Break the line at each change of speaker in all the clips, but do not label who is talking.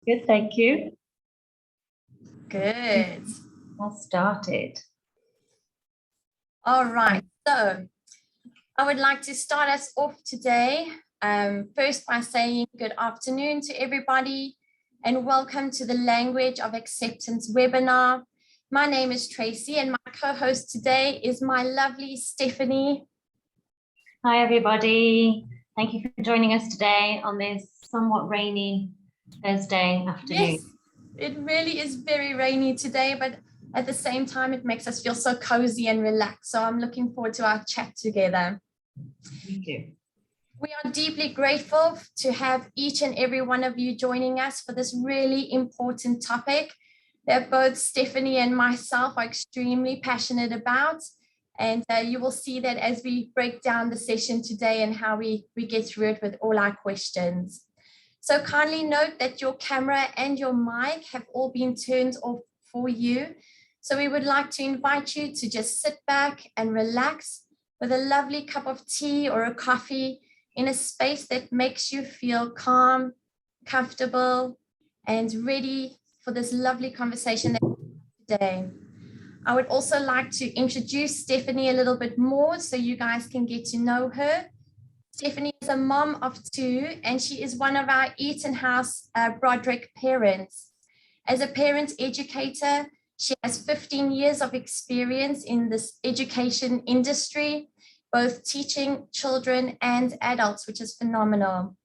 Good, thank you.
Good.
Well started.
All right, so I would like to start us off today first by saying good afternoon to everybody and welcome to the Language of Acceptance webinar. My name is Tracy and my co-host today is my lovely Stephanie.
Hi everybody, thank you for joining us today on this somewhat rainy Thursday afternoon.
Yes, it really is very rainy today, but at the same time it makes us feel so cozy and relaxed. So I'm looking forward to our chat together.
Me too.
We are deeply grateful to have each and every one of you joining us for this really important topic that both Stephanie and myself are extremely passionate about. And you will see that as we break down the session today and how we get through it with all our questions. So kindly note that your camera and your mic have all been turned off for you. So we would like to invite you to just sit back and relax with a lovely cup of tea or a coffee in a space that makes you feel calm, comfortable, and ready for this lovely conversation today. I would also like to introduce Stephanie a little bit more so you guys can get to know her. Stephanie is a mom of two, and she is one of our EtonHouse Broderick parents. As a parent educator, she has 15 years of experience in this education industry, both teaching children and adults, which is phenomenal.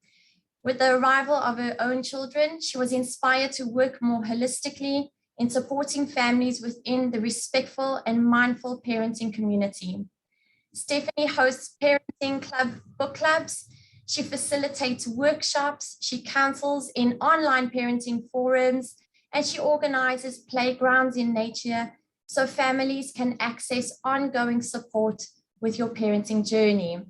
With the arrival of her own children, she was inspired to work more holistically in supporting families within the respectful and mindful parenting community. Stephanie hosts parenting book clubs. She facilitates workshops. She counsels in online parenting forums, and she organizes playgrounds in nature so families can access ongoing support with your parenting journey.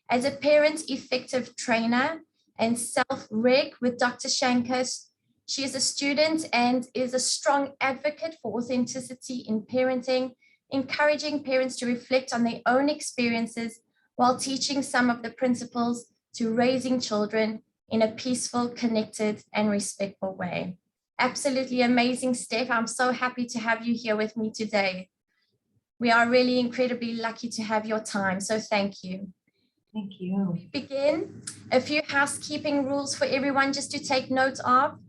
As a parent effective trainer and self-reg with Dr. Shankus, she is a student and is a strong advocate for authenticity in parenting, encouraging parents to reflect on their own experiences while teaching some of the principles to raising children in a peaceful, connected, and respectful way. Absolutely amazing, Steph. I'm so happy to have you here with me today. We are really incredibly lucky to have your time, so thank you.
Thank you.
We begin. A few housekeeping rules for everyone just to take note of.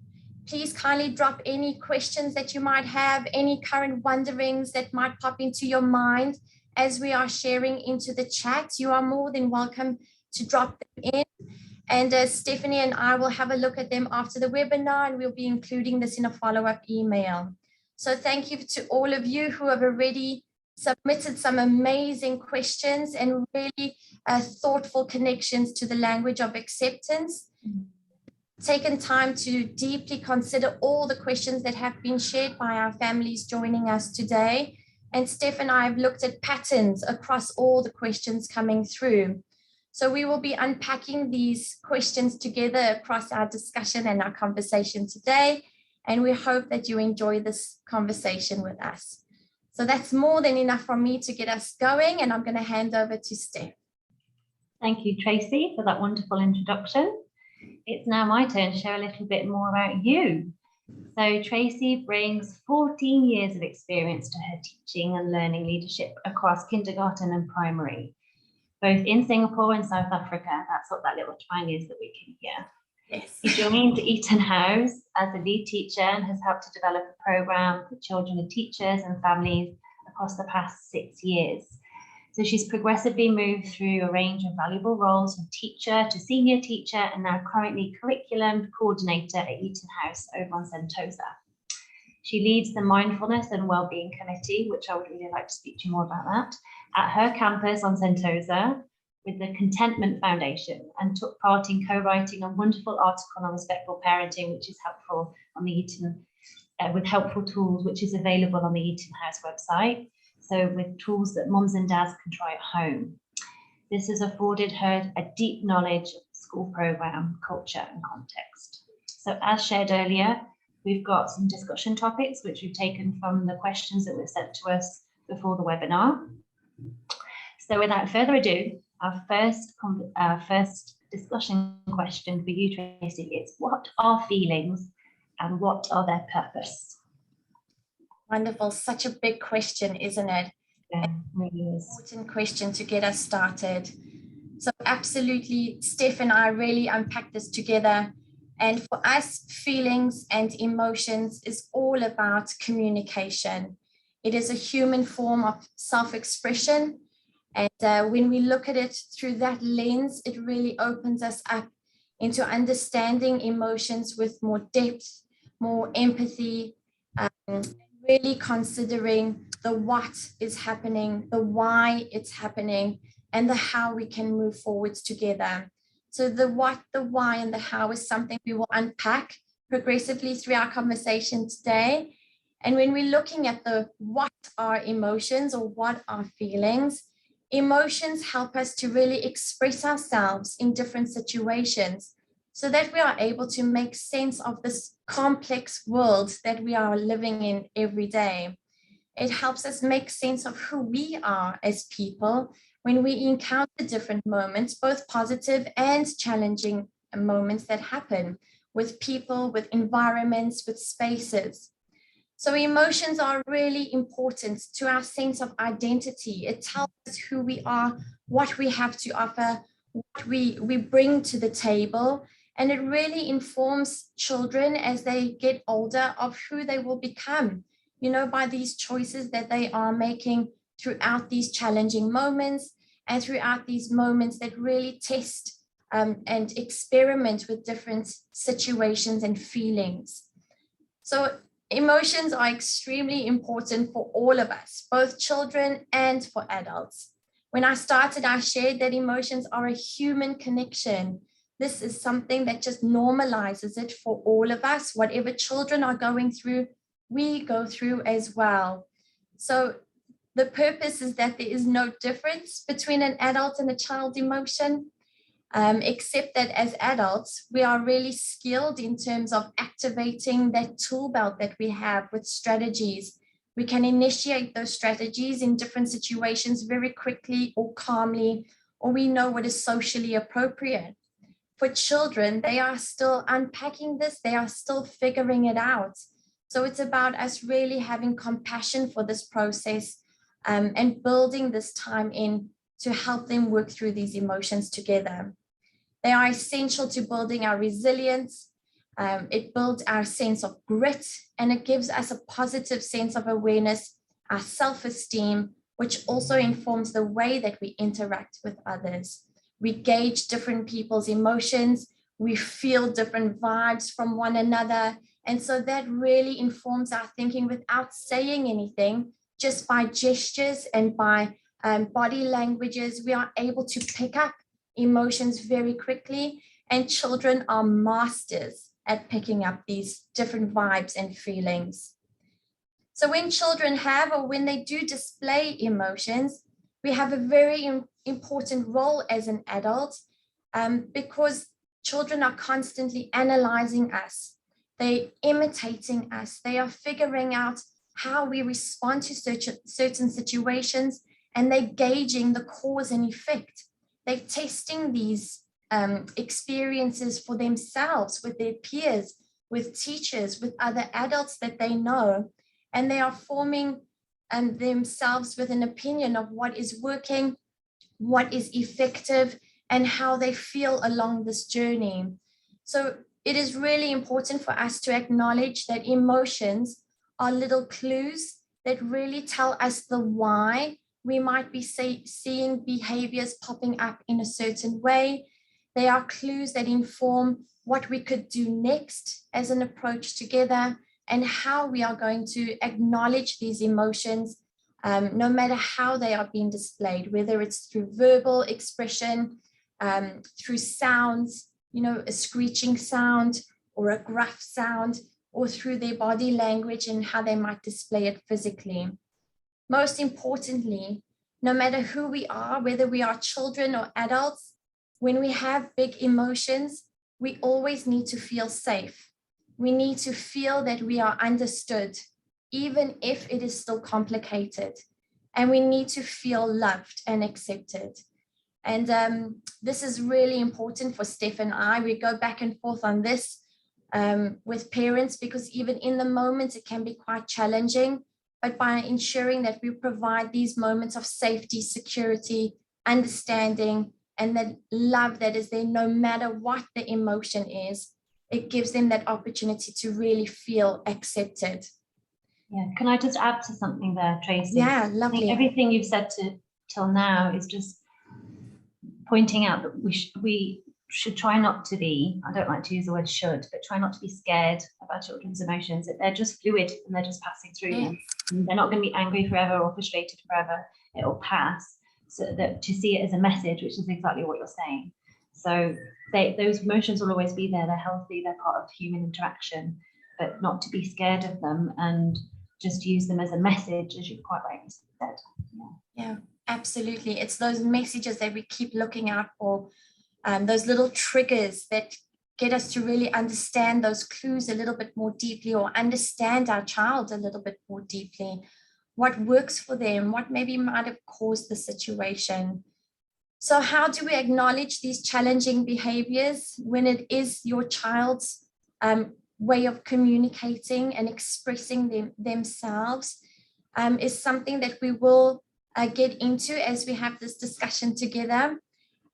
Please kindly drop any questions that you might have, any current wonderings that might pop into your mind as we are sharing into the chat. You are more than welcome to drop them in. And Stephanie and I will have a look at them after the webinar, and we'll be including this in a follow-up email. So thank you to all of you who have already submitted some amazing questions and really thoughtful connections to the language of acceptance. Taken time to deeply consider all the questions that have been shared by our families joining us today. And Steph and I have looked at patterns across all the questions coming through. So we will be unpacking these questions together across our discussion and our conversation today. And we hope that you enjoy this conversation with us. So that's more than enough for me to get us going. And I'm going to hand over to Steph.
Thank you, Tracy, for that wonderful introduction. It's now my turn to share a little bit more about you. So Tracy brings 14 years of experience to her teaching and learning leadership across kindergarten and primary, both in Singapore and South Africa. That's what that little twang is that we can hear.
Yes.
She joined EtonHouse as a lead teacher and has helped to develop a program for children of teachers and families across the past 6 years. So she's progressively moved through a range of valuable roles from teacher to senior teacher and now currently curriculum coordinator at EtonHouse over on Sentosa. She leads the Mindfulness and Wellbeing Committee, which I would really like to speak to you more about that, at her campus on Sentosa with the Contentment Foundation, and took part in co-writing a wonderful article on respectful parenting, which is helpful on the Eton, with helpful tools, which is available on the EtonHouse website. So with tools that mums and dads can try at home. This has afforded her a deep knowledge of school program, culture and context. So as shared earlier, we've got some discussion topics which we've taken from the questions that were sent to us before the webinar. So without further ado, our first discussion question for you, Tracy, is what are feelings and what are their purpose?
Wonderful. Such a big question, isn't it?
Yeah, it really is.
Important question to get us started. So absolutely, Steph and I really unpacked this together. And for us, feelings and emotions is all about communication. It is a human form of self-expression. And when we look at it through that lens, it really opens us up into understanding emotions with more depth, more empathy, really considering the what is happening, the why it's happening, and the how we can move forwards together. So the what, the why, and the how is something we will unpack progressively through our conversation today. And when we're looking at the what are emotions or what are feelings, emotions help us to really express ourselves in different situations so that we are able to make sense of this complex world that we are living in every day. It helps us make sense of who we are as people when we encounter different moments, both positive and challenging moments that happen with people, with environments, with spaces. So emotions are really important to our sense of identity. It tells us who we are, what we have to offer, what we bring to the table. And it really informs children as they get older of who they will become, you know, by these choices that they are making throughout these challenging moments and throughout these moments that really test and experiment with different situations and feelings. So emotions are extremely important for all of us, both children and for adults. When I started, I shared that emotions are a human connection. This is something that just normalizes it for all of us. Whatever children are going through, we go through as well. So the purpose is that there is no difference between an adult and a child emotion, except that as adults, we are really skilled in terms of activating that tool belt that we have with strategies. We can initiate those strategies in different situations very quickly or calmly, or we know what is socially appropriate. For children, they are still unpacking this, they are still figuring it out. So it's about us really having compassion for this process and building this time in to help them work through these emotions together. They are essential to building our resilience. It builds our sense of grit, and it gives us a positive sense of awareness, our self-esteem, which also informs the way that we interact with others. We gauge different people's emotions, we feel different vibes from one another. And so that really informs our thinking without saying anything, just by gestures and by body languages, we are able to pick up emotions very quickly. And children are masters at picking up these different vibes and feelings. So when children have, or when they do display emotions, we have a very important role as an adult because children are constantly analyzing us. They're imitating us. They are figuring out how we respond to certain situations, and they're gauging the cause and effect. They're testing these experiences for themselves, with their peers, with teachers, with other adults that they know, and they are forming themselves with an opinion of what is working, what is effective, and how they feel along this journey. So it is really important for us to acknowledge that emotions are little clues that really tell us the why we might be seeing behaviors popping up in a certain way. They are clues that inform what we could do next as an approach together, and how we are going to acknowledge these emotions, no matter how they are being displayed, whether it's through verbal expression, through sounds, you know, a screeching sound or a gruff sound, or through their body language and how they might display it physically. Most importantly, no matter who we are, whether we are children or adults, when we have big emotions, we always need to feel safe. We need to feel that we are understood, even if it is still complicated. And we need to feel loved and accepted. And this is really important for Steph and I. We go back and forth on this with parents, because even in the moment it can be quite challenging. But by ensuring that we provide these moments of safety, security, understanding, and that love that is there no matter what the emotion is, it gives them that opportunity to really feel accepted.
Yeah, can I just add to something there, Tracy?
Yeah, lovely.
I think everything you've said till now is just pointing out that we should try not to be, I don't like to use the word should, but try not to be scared of our children's emotions. That they're just fluid and they're just passing through them. And they're not going to be angry forever or frustrated forever. It'll pass. So that to see it as a message, which is exactly what you're saying. So those emotions will always be there. They're healthy. They're part of human interaction, but not to be scared of them and just use them as a message, as you quite rightly said.
Yeah, absolutely. It's those messages that we keep looking out for. Those little triggers that get us to really understand those clues a little bit more deeply, or understand our child a little bit more deeply, what works for them, what maybe might have caused the situation. So how do we acknowledge these challenging behaviors when it is your child's way of communicating and expressing themselves is something that we will get into as we have this discussion together.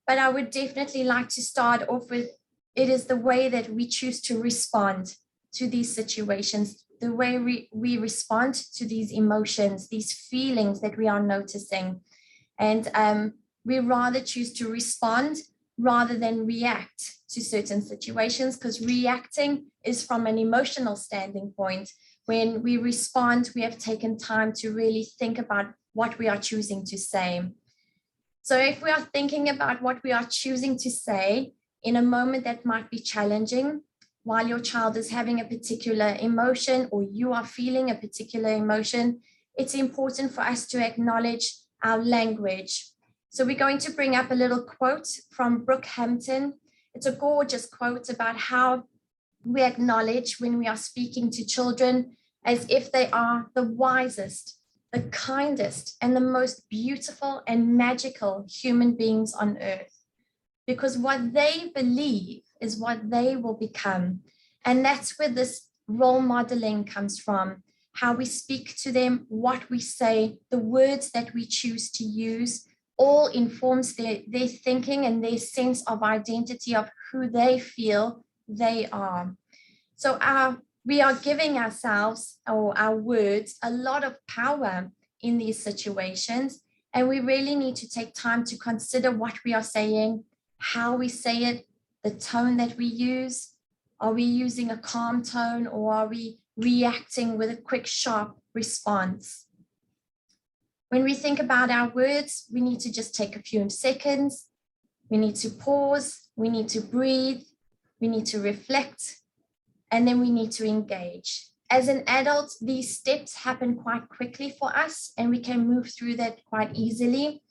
But I would definitely like to start off with, it is the way that we choose to respond to these situations, the way we respond to these emotions, these feelings that we are noticing. And we rather choose to respond rather than react to certain situations, because reacting is from an emotional standing point. When we respond, we have taken time to really think about what we are choosing to say. So if we are thinking about what we are choosing to say in a moment that might be challenging, while your child is having a particular emotion or you are feeling a particular emotion, it's important for us to acknowledge our language. So we're going to bring up a little quote from Brooke Hampton. It's a gorgeous quote about how we acknowledge when we are speaking to children as if they are the wisest, the kindest, and the most beautiful and magical human beings on earth. Because what they believe is what they will become. And that's where this role modeling comes from. How we speak to them, what we say, the words that we choose to use, all informs their thinking and their sense of identity of who they feel they are. So we are giving ourselves, or our words, a lot of power in these situations. And we really need to take time to consider what we are saying, how we say it, the tone that we use. Are we using a calm tone, or are we reacting with a quick, sharp response? When we think about our words, we need to just take a few seconds. We need to pause. We need to breathe. We need to reflect. And then we need to engage. As an adult, these steps happen quite quickly for us, and we can move through that quite easily.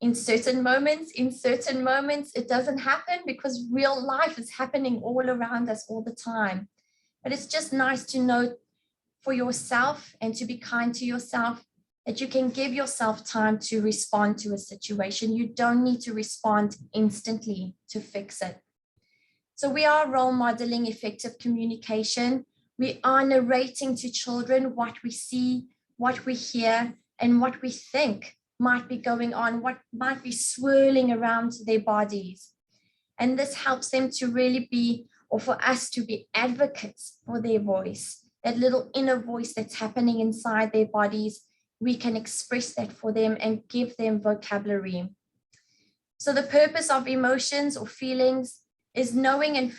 In certain moments, it doesn't happen because real life is happening all around us all the time. But it's just nice to know for yourself and to be kind to yourself that you can give yourself time to respond to a situation. You don't need to respond instantly to fix it. So we are role modeling effective communication. We are narrating to children what we see, what we hear, and what we think might be going on, what might be swirling around their bodies. And this helps them to really be, or for us to be, advocates for their voice, that little inner voice that's happening inside their bodies. We can express that for them and give them vocabulary. So the purpose of emotions or feelings is knowing and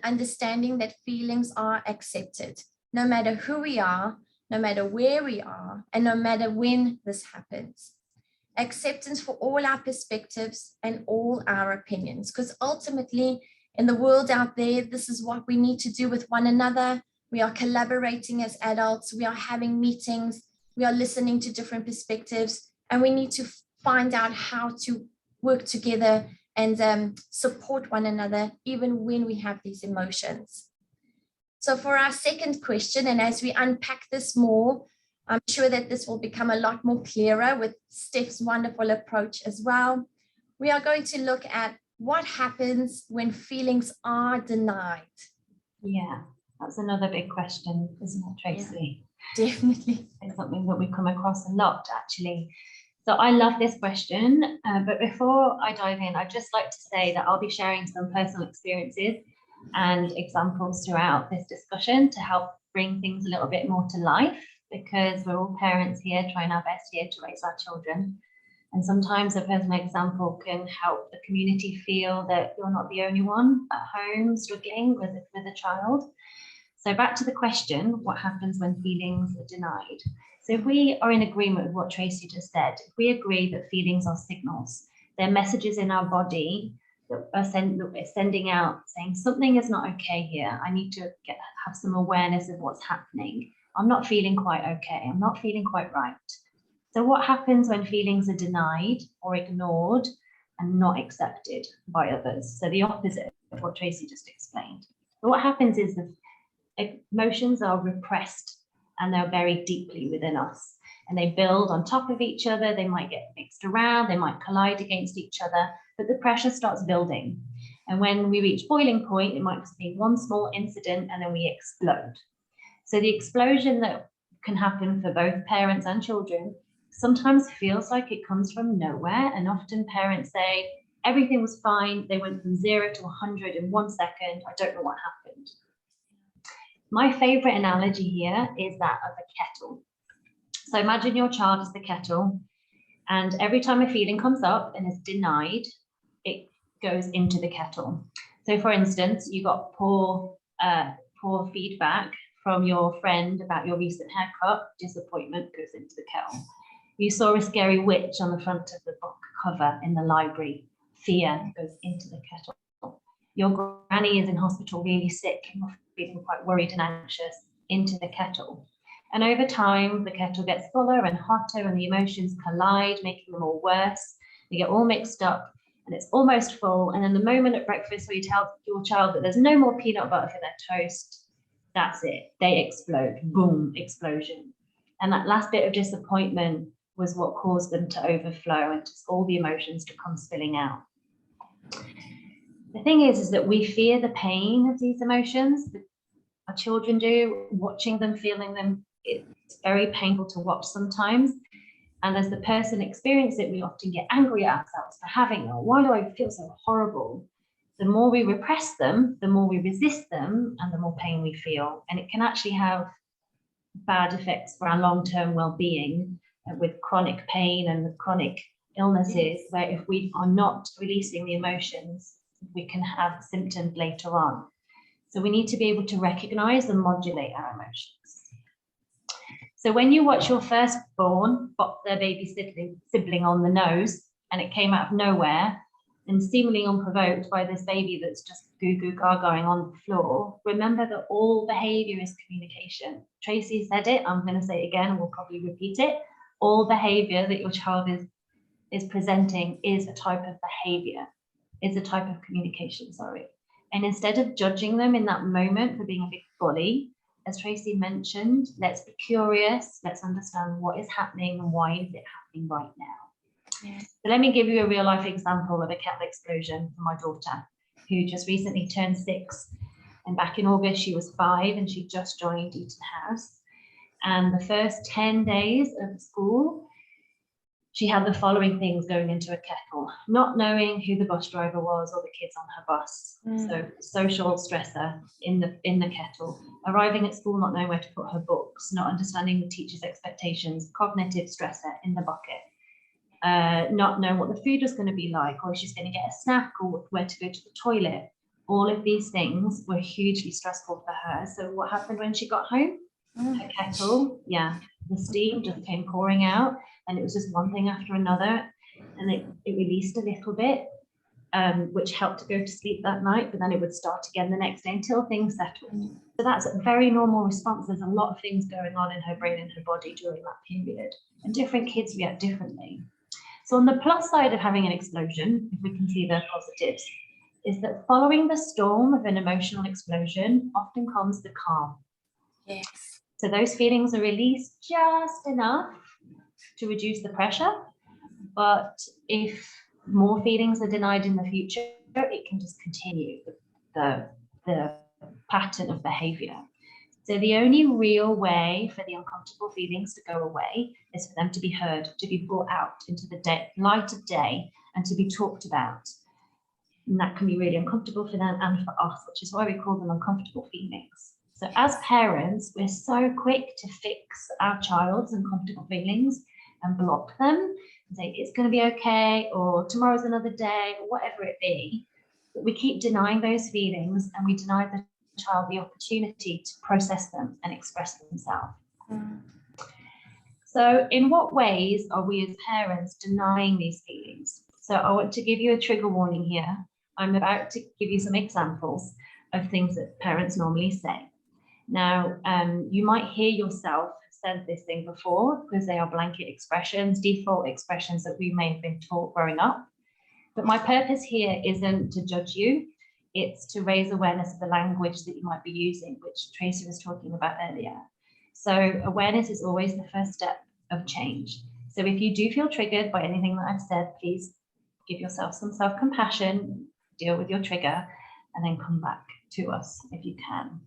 understanding that feelings are accepted, no matter who we are, no matter where we are, and no matter when this happens. Acceptance for all our perspectives and all our opinions, because ultimately in the world out there, this is what we need to do with one another. We are collaborating as adults, we are having meetings, we are listening to different perspectives, and we need to find out how to work together and support one another, even when we have these emotions. So for our second question, and as we unpack this more, I'm sure that this will become a lot more clearer with Steph's wonderful approach as well. We are going to look at what happens when feelings are denied?
Yeah, that's another big question, isn't it, Tracy?
Yeah, definitely.
It's something that we come across a lot, actually. So I love this question, but before I dive in, I'd just like to say that I'll be sharing some personal experiences and examples throughout this discussion to help bring things a little bit more to life, because we're all parents here trying our best here to raise our children. And sometimes a personal example can help the community feel that you're not the only one at home struggling with a child. So back to the question, what happens when feelings are denied? So if we are in agreement with what Tracy just said, if we agree that feelings are signals, they're messages in our body that we're sending out saying something is not okay here. I need to have some awareness of what's happening. I'm not feeling quite okay. I'm not feeling quite right. So what happens when feelings are denied or ignored and not accepted by others? So the opposite of what Tracy just explained. But what happens is that emotions are repressed and they're buried deeply within us, and they build on top of each other. They might get mixed around, they might collide against each other, but the pressure starts building. And when we reach boiling point, it might just be one small incident and then we explode. So the explosion that can happen for both parents and children sometimes feels like it comes from nowhere. And often parents say, everything was fine. They went from 0 to 100 in 1 second. I don't know what happened. My favorite analogy here is that of a kettle. So imagine your child as the kettle, and every time a feeling comes up and is denied, it goes into the kettle. So for instance, you got poor feedback from your friend about your recent haircut, disappointment goes into the kettle. You saw a scary witch on the front of the book cover in the library, fear goes into the kettle. Your granny is in hospital really sick and you're feeling quite worried and anxious, into the kettle. And over time, the kettle gets fuller and hotter and the emotions collide, making them all worse. They get all mixed up and it's almost full. And then the moment at breakfast where you tell your child that there's no more peanut butter for their toast, that's it. They explode. Boom, explosion. And that last bit of disappointment was what caused them to overflow and just all the emotions to come spilling out. The thing is that we fear the pain of these emotions. Our children do. Watching them, feeling them, it's very painful to watch sometimes. And as the person experiencing it, we often get angry at ourselves for having them. Why do I feel so horrible? The more we repress them, the more we resist them, and the more pain we feel. And it can actually have bad effects for our long-term well-being with chronic pain and with chronic illnesses, where if we are not releasing the emotions, we can have symptoms later on. So we need to be able to recognize and modulate our emotions. So when you watch your firstborn bop their baby sibling on the nose and it came out of nowhere and seemingly unprovoked by this baby that's just goo goo gargling on the floor, remember that all behavior is communication. Tracy said it, I'm going to say it again, and we'll probably repeat it. All behavior that your child is presenting is a type of behavior, is a type of communication, sorry. And instead of judging them in that moment for being a big bully, as Tracy mentioned, let's be curious, let's understand what is happening and why is it happening right now. Yeah. So let me give you a real life example of a kettle explosion for my daughter, who just recently turned 6. And back in August, she was 5 and she just joined EtonHouse. And the first 10 days of school, she had the following things going into a kettle: not knowing who the bus driver was or the kids on her bus. So social stressor in the kettle. Arriving at school, not knowing where to put her books, not understanding the teacher's expectations, cognitive stressor in the bucket. Not knowing what the food was going to be like, or if she's going to get a snack, or where to go to the toilet. All of these things were hugely stressful for her. So what happened when she got home? Her kettle, the steam just came pouring out, and it was just one thing after another, and it released a little bit, which helped to go to sleep that night, but then it would start again the next day until things settled. So that's a very normal response. There's a lot of things going on in her brain and her body during that period, and different kids react differently. So on the plus side of having an explosion, if we can see the positives, is that following the storm of an emotional explosion often comes the calm.
Yes.
So those feelings are released just enough to reduce the pressure. But if more feelings are denied in the future, it can just continue the pattern of behavior. So the only real way for the uncomfortable feelings to go away is for them to be heard, to be brought out into the light of day, and to be talked about. And that can be really uncomfortable for them and for us, which is why we call them uncomfortable feelings. So as parents, we're so quick to fix our child's uncomfortable feelings and block them and say it's going to be okay, or tomorrow's another day, or whatever it be. But we keep denying those feelings, and we deny the child the opportunity to process them and express themselves. So in what ways are we as parents denying these feelings? So I want to give you a trigger warning here. I'm about to give you some examples of things that parents normally say. Now, you might hear yourself said this thing before, because they are blanket expressions, default expressions that we may have been taught growing up. But my purpose here isn't to judge you. It's to raise awareness of the language that you might be using, which Tracy was talking about earlier. So awareness is always the first step of change. So if you do feel triggered by anything that I've said, please give yourself some self-compassion, deal with your trigger, and then come back to us if you can.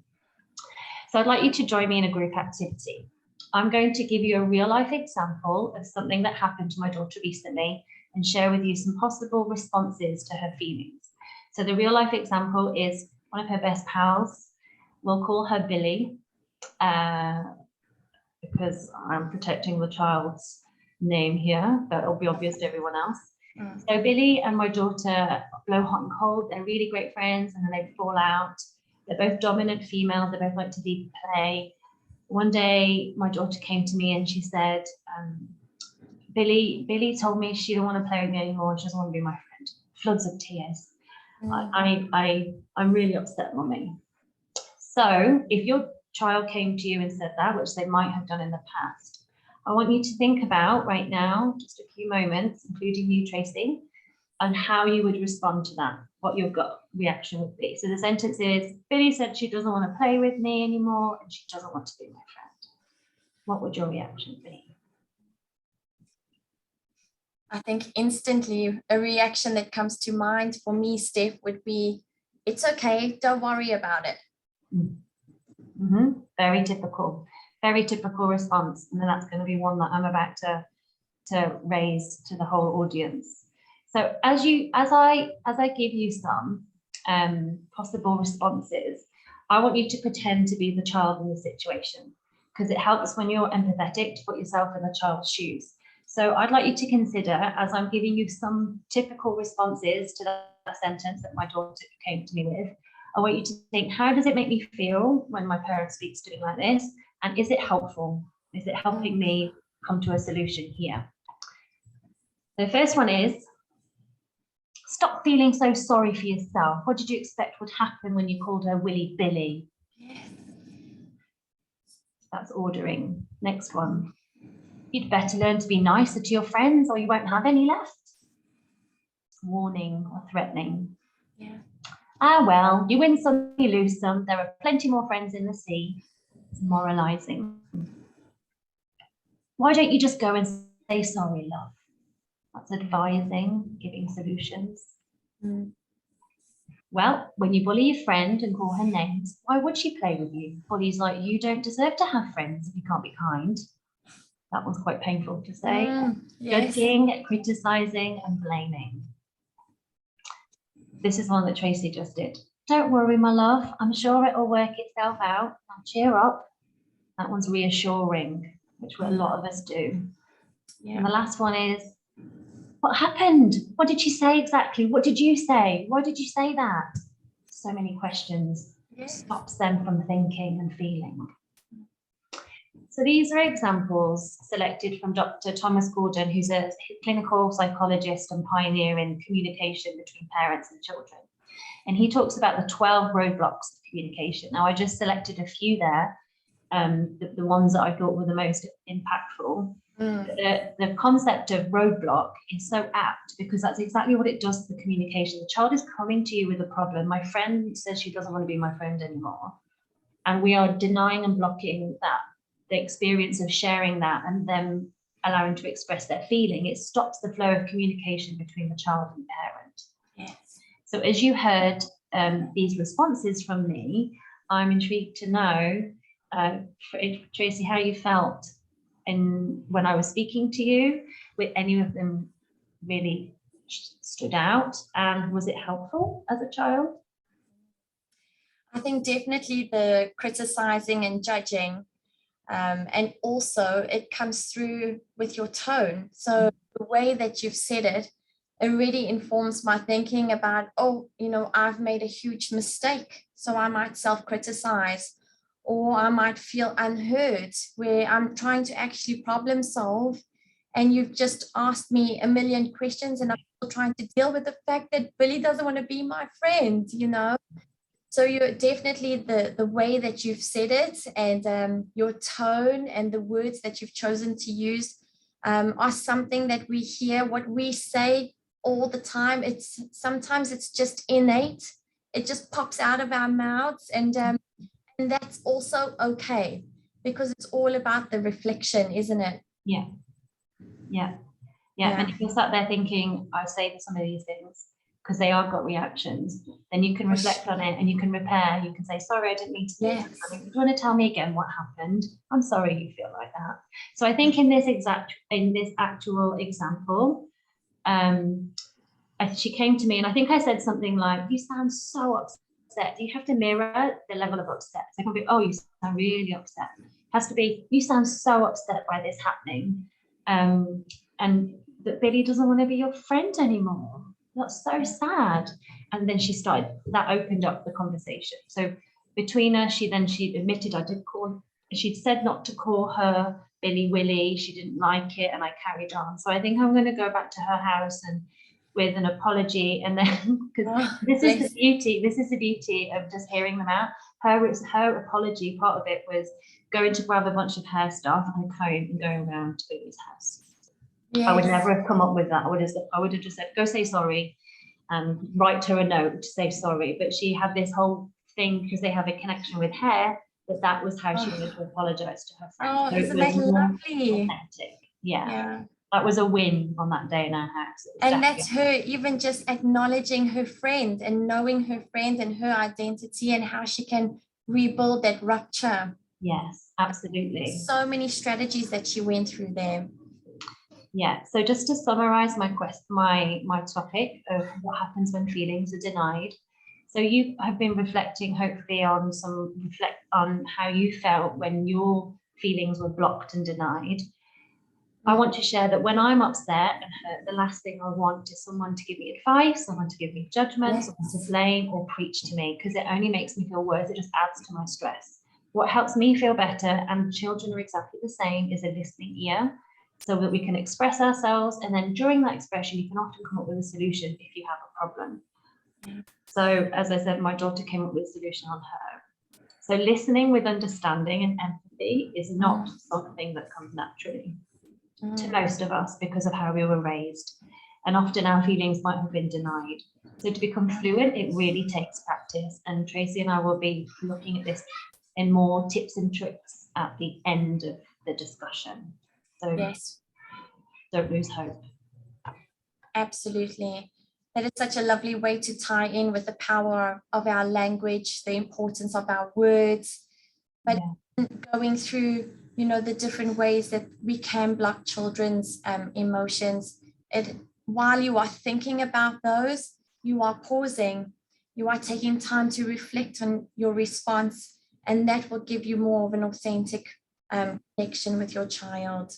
So I'd like you to join me in a group activity. I'm going to give you a real life example of something that happened to my daughter recently and share with you some possible responses to her feelings. So the real life example is one of her best pals. We'll call her Billy, because I'm protecting the child's name here, but it'll be obvious to everyone else. So Billy and my daughter blow hot and cold. They're really great friends, and then they fall out. They're both dominant females. They both like to lead play. One day, my daughter came to me and she said, Billy told me she don't want to play with me anymore. She doesn't want to be my friend. Floods of tears. I'm really upset, Mummy. So if your child came to you and said that, which they might have done in the past, I want you to think about right now, just a few moments, including you, Tracy, on how you would respond to that, what your gut reaction would be. So the sentence is, Billy said she doesn't want to play with me anymore and she doesn't want to be my friend. What would your reaction be?
I think instantly a reaction that comes to mind for me, Steph, would be, it's okay, don't worry about it.
Very typical response. And then that's going to be one that I'm about to raise to the whole audience. So as I give you some possible responses, I want you to pretend to be the child in the situation, because it helps when you're empathetic to put yourself in the child's shoes. So I'd like you to consider, as I'm giving you some typical responses to that sentence that my daughter came to me with, I want you to think, how does it make me feel when my parent speaks to me like this? And is it helpful? Is it helping me come to a solution here? The first one is, stop feeling so sorry for yourself. What did you expect would happen when you called her Willy Billy?
Yes.
That's ordering. Next one. You'd better learn to be nicer to your friends or you won't have any left. Warning or threatening.
Yeah.
Ah, well, you win some, you lose some. There are plenty more friends in the sea. It's moralizing. Why don't you just go and say sorry, love? That's advising, giving solutions. Well, when you bully your friend and call her names, why would she play with you? Bullies like you don't deserve to have friends if you can't be kind. That one's quite painful to say.
Yes.
Judging, criticizing, and blaming. This is one that Tracy just did. Don't worry, my love. I'm sure it'll work itself out. Now cheer up. That one's reassuring, which a lot of us do. Yeah. And the last one is, what happened? What did she say exactly? What did you say? Why did you say that? So many questions. Yes. Stops them from thinking and feeling. So these are examples selected from Dr. Thomas Gordon, who's a clinical psychologist and pioneer in communication between parents and children. And he talks about the 12 roadblocks of communication. Now, I just selected a few there, the ones that I thought were the most impactful. The concept of roadblock is so apt because that's exactly what it does to the communication. The child is coming to you with a problem. My friend says she doesn't want to be my friend anymore. And we are denying and blocking that, the experience of sharing that and them allowing to express their feeling. It stops the flow of communication between the child and parent. Yes. So as you heard these responses from me, I'm intrigued to know, Tracy, how you felt when I was speaking to you. With any of them really stood out, and was it helpful as a child?
I think definitely the criticizing and judging, and also it comes through with your tone. So the way that you've said it really informs my thinking about, oh, I've made a huge mistake, so I might self-criticize, or I might feel unheard, where I'm trying to actually problem solve, and you've just asked me a million questions, and I'm still trying to deal with the fact that Billy doesn't want to be my friend, So you're definitely the way that you've said it, and your tone and the words that you've chosen to use are something that we hear. What we say all the time, sometimes it's just innate. It just pops out of our mouths, and that's also okay, because it's all about the reflection, isn't it?
Yeah. And if you're sat there thinking, I say some of these things because they are gut reactions, then you can reflect on it and you can repair. You can say, sorry, I didn't mean to do that. Do you want to tell me again what happened? I'm sorry you feel like that. So I think in this actual example, she came to me, and I think I said something like, you sound so upset. You have to mirror the level of upset. So it can be, oh, you sound really upset. It has to be, you sound so upset by this happening. And that Billy doesn't want to be your friend anymore. That's so sad. And then that opened up the conversation. So between us, she admitted she'd said not to call her Billy Willy. She didn't like it, and I carried on. So I think I'm going to go back to her house and with an apology, and then because this is the beauty of just hearing them out. Her apology, part of it was going to grab a bunch of hair stuff and a comb and going around to Billy's house. Yes. I would never have come up with that. I would have just said, go say sorry and write her a note to say sorry. But she had this whole thing, because they have a connection with hair, that was how she wanted to apologize to her friend.
Oh, so isn't that lovely?
Authentic. Yeah. That was a win on that day in our house.
And that's her even just acknowledging her friend and knowing her friend and her identity and how she can rebuild that rupture.
Yes, absolutely.
So many strategies that she went through there.
Yeah, so just to summarize my topic of what happens when feelings are denied. So you have been reflecting hopefully on how you felt when your feelings were blocked and denied. I want to share that when I'm upset and hurt, the last thing I want is someone to give me advice, someone to give me judgment, someone to blame or preach to me, because it only makes me feel worse. It just adds to my stress. What helps me feel better, and children are exactly the same, is a listening ear, so that we can express ourselves. And then during that expression, you can often come up with a solution if you have a problem. So as I said, my daughter came up with a solution on her. So listening with understanding and empathy is not something that comes naturally to most of us because of how we were raised. And often our feelings might have been denied. So to become fluent, it really takes practice. And Tracy and I will be looking at this in more tips and tricks at the end of the discussion. So don't lose hope.
Absolutely. That is such a lovely way to tie in with the power of our language, the importance of our words, but going through, the different ways that we can block children's emotions. While you are thinking about those, you are pausing, you are taking time to reflect on your response, and that will give you more of an authentic connection with your child.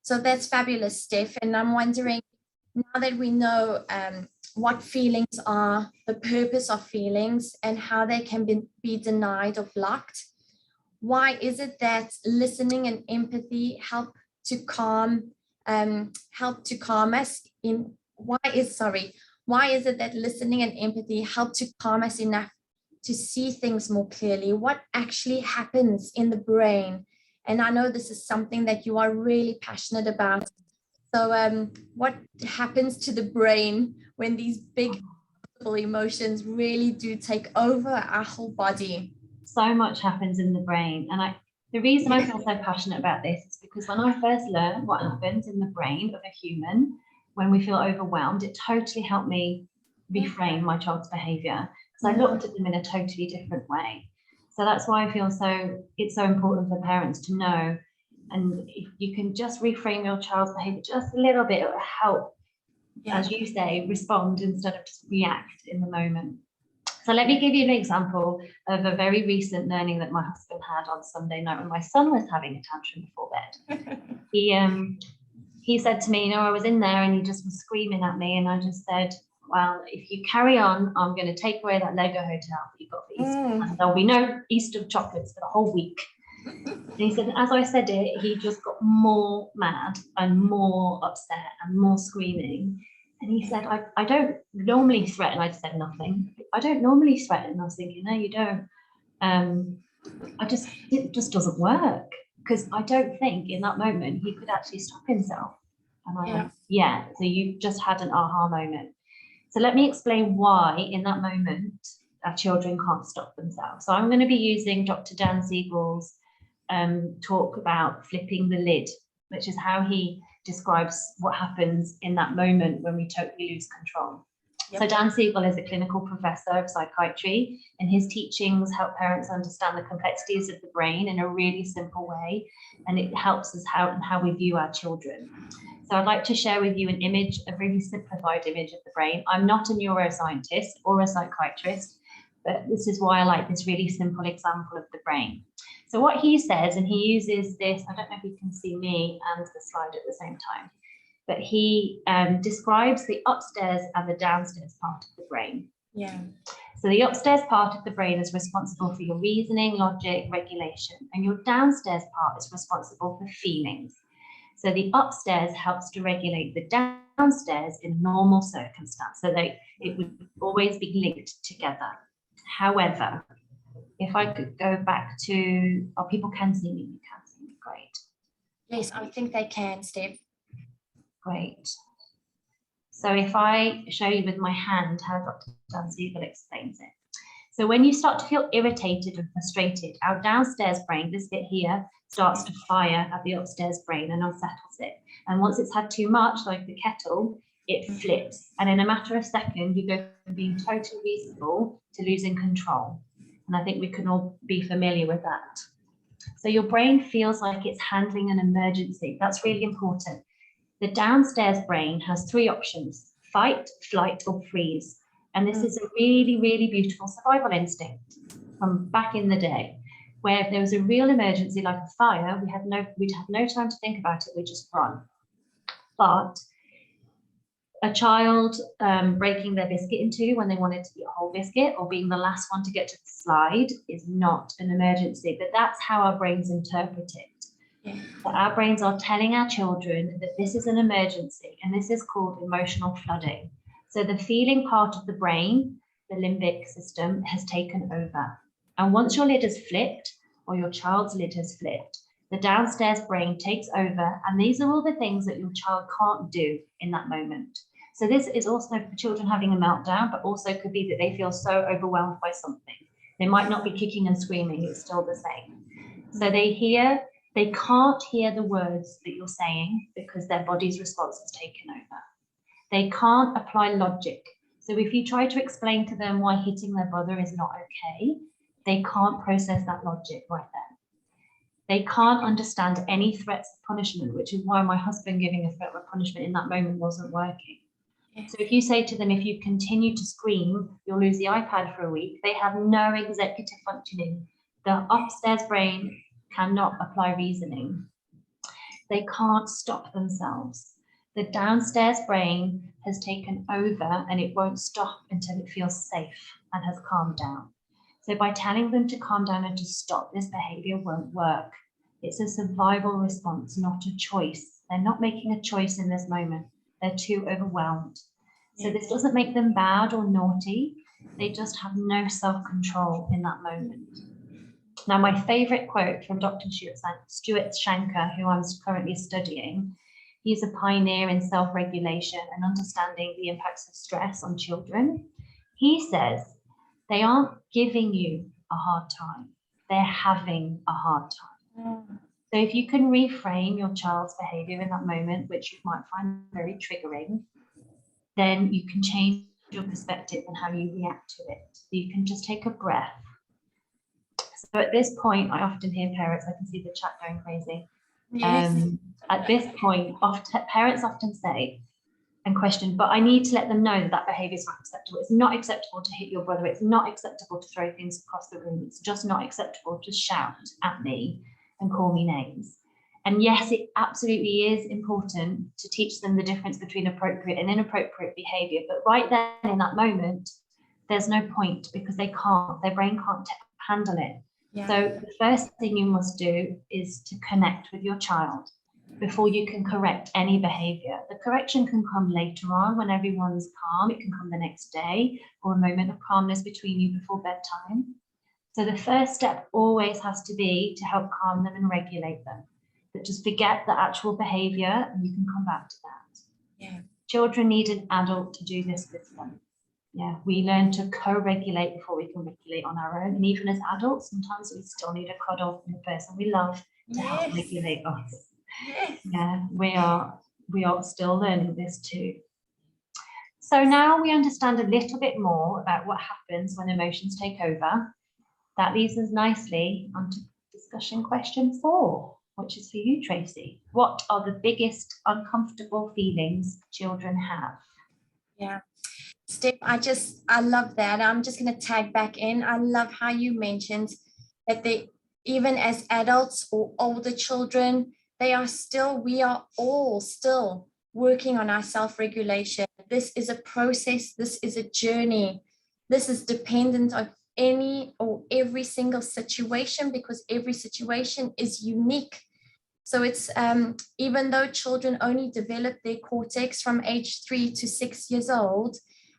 So that's fabulous, Steph. And I'm wondering, now that we know what feelings are, the purpose of feelings, and how they can be denied or blocked, why is it that listening and empathy help to calm us? Why is it that listening and empathy help to calm us enough to see things more clearly? What actually happens in the brain? And I know this is something that you are really passionate about. So what happens to the brain when these big emotions really do take over our whole body?
So much happens in the brain. And the reason I feel so passionate about this is because when I first learned what happens in the brain of a human when we feel overwhelmed, it totally helped me reframe my child's behaviour, because I looked at them in a totally different way. So that's why I feel it's so important for parents to know. And if you can just reframe your child's behaviour just a little bit, it will help, as you say, respond instead of just react in the moment. So let me give you an example of a very recent learning that my husband had on Sunday night when my son was having a tantrum before bed. He said to me, I was in there and he just was screaming at me, and I just said, well, if you carry on, I'm going to take away that Lego hotel that you got for Easter, and there'll be no Easter chocolates for the whole week. And he said, as I said it, he just got more mad and more upset and more screaming. And he said, I don't normally threaten. I said nothing. I don't normally threaten. I was thinking, no, you don't. It just doesn't work, because I don't think in that moment he could actually stop himself. And I went, yeah, so you just had an aha moment. So let me explain why in that moment our children can't stop themselves. So I'm going to be using Dr. Dan Siegel's talk about flipping the lid, which is how he describes what happens in that moment when we totally lose control. So Dan Siegel is a clinical professor of psychiatry, and his teachings help parents understand the complexities of the brain in a really simple way, and it helps us how we view our children. So I'd like to share with you an image, a really simplified image of the brain. I'm not a neuroscientist or a psychiatrist, but this is why I like this really simple example of the brain. So what he says, and he uses this, I don't know if you can see me and the slide at the same time, but he describes the upstairs and the downstairs part of the brain.
Yeah.
So the upstairs part of the brain is responsible for your reasoning, logic, regulation, and your downstairs part is responsible for feelings. So the upstairs helps to regulate the downstairs in normal circumstance, so that it would always be linked together. However, if I could go back to, people can see me, you can see me, great.
Yes, I think they can, Steph.
Great. So if I show you with my hand how Dr. Dan Siegel explains it. So when you start to feel irritated and frustrated, our downstairs brain, this bit here, starts to fire at the upstairs brain and unsettles it. And once it's had too much, like the kettle, it flips. And in a matter of seconds, you go from being totally reasonable to losing control. And I think we can all be familiar with that. So your brain feels like it's handling an emergency. That's really important. The downstairs brain has three options: fight, flight, or freeze. And this is a really, really beautiful survival instinct from back in the day, where if there was a real emergency like a fire, we'd have no time to think about it, we just run. But a child breaking their biscuit in two when they wanted to eat a whole biscuit, or being the last one to get to the slide, is not an emergency, but that's how our brains interpret it. Yeah. So our brains are telling our children that this is an emergency, and this is called emotional flooding. So the feeling part of the brain, the limbic system, has taken over. And once your lid has flipped, or your child's lid has flipped, the downstairs brain takes over, and these are all the things that your child can't do in that moment. So this is also for children having a meltdown, but also could be that they feel so overwhelmed by something. They might not be kicking and screaming, it's still the same. So they can't hear the words that you're saying because their body's response has taken over. They can't apply logic. So if you try to explain to them why hitting their brother is not okay, they can't process that logic right there. They can't understand any threats of punishment, which is why my husband giving a threat of punishment in that moment wasn't working. So if you say to them, if you continue to scream, you'll lose the iPad for a week, they have no executive functioning. The upstairs brain cannot apply reasoning. They can't stop themselves. The downstairs brain has taken over, and it won't stop until it feels safe and has calmed down. So by telling them to calm down and to stop, this behavior won't work. It's a survival response, not a choice. They're not making a choice in this moment. They're too overwhelmed. So this doesn't make them bad or naughty. They just have no self-control in that moment. Now, my favorite quote from Dr. Stuart Shanker, who I'm currently studying, he's a pioneer in self-regulation and understanding the impacts of stress on children. He says, they aren't giving you a hard time, they're having a hard time. So if you can reframe your child's behavior in that moment, which you might find very triggering, then you can change your perspective and how you react to it. You can just take a breath. So at this point, I often hear parents, I can see the chat going crazy.
Yes.
At this point, parents often say and question, but I need to let them know that that behaviour is not acceptable. It's not acceptable to hit your brother. It's not acceptable to throw things across the room. It's just not acceptable to shout at me and call me names. And yes, it absolutely is important to teach them the difference between appropriate and inappropriate behaviour. But right then in that moment, there's no point because their brain can't handle it. Yeah. So the first thing you must do is to connect with your child before you can correct any behaviour. The correction can come later on when everyone's calm. It can come the next day or a moment of calmness between you before bedtime. So the first step always has to be to help calm them and regulate them. But just forget the actual behaviour and you can come back to that. Yeah. Children need an adult to do this with them. Yeah, we learn to co-regulate before we can regulate on our own. And even as adults, sometimes we still need a cuddle from the person we love to help regulate us. Yes. Yeah, we are still learning this too. So now we understand a little bit more about what happens when emotions take over. That leads us nicely onto discussion question 4, which is for you, Tracy. What are the biggest uncomfortable feelings children have?
Yeah, Steph, I love that. I'm just going to tag back in. I love how you mentioned that even as adults or older children, we are all still working on our self-regulation. This is a process. This is a journey. This is dependent on any or every single situation because every situation is unique. So it's even though children only develop their cortex from age 3 to 6 years old,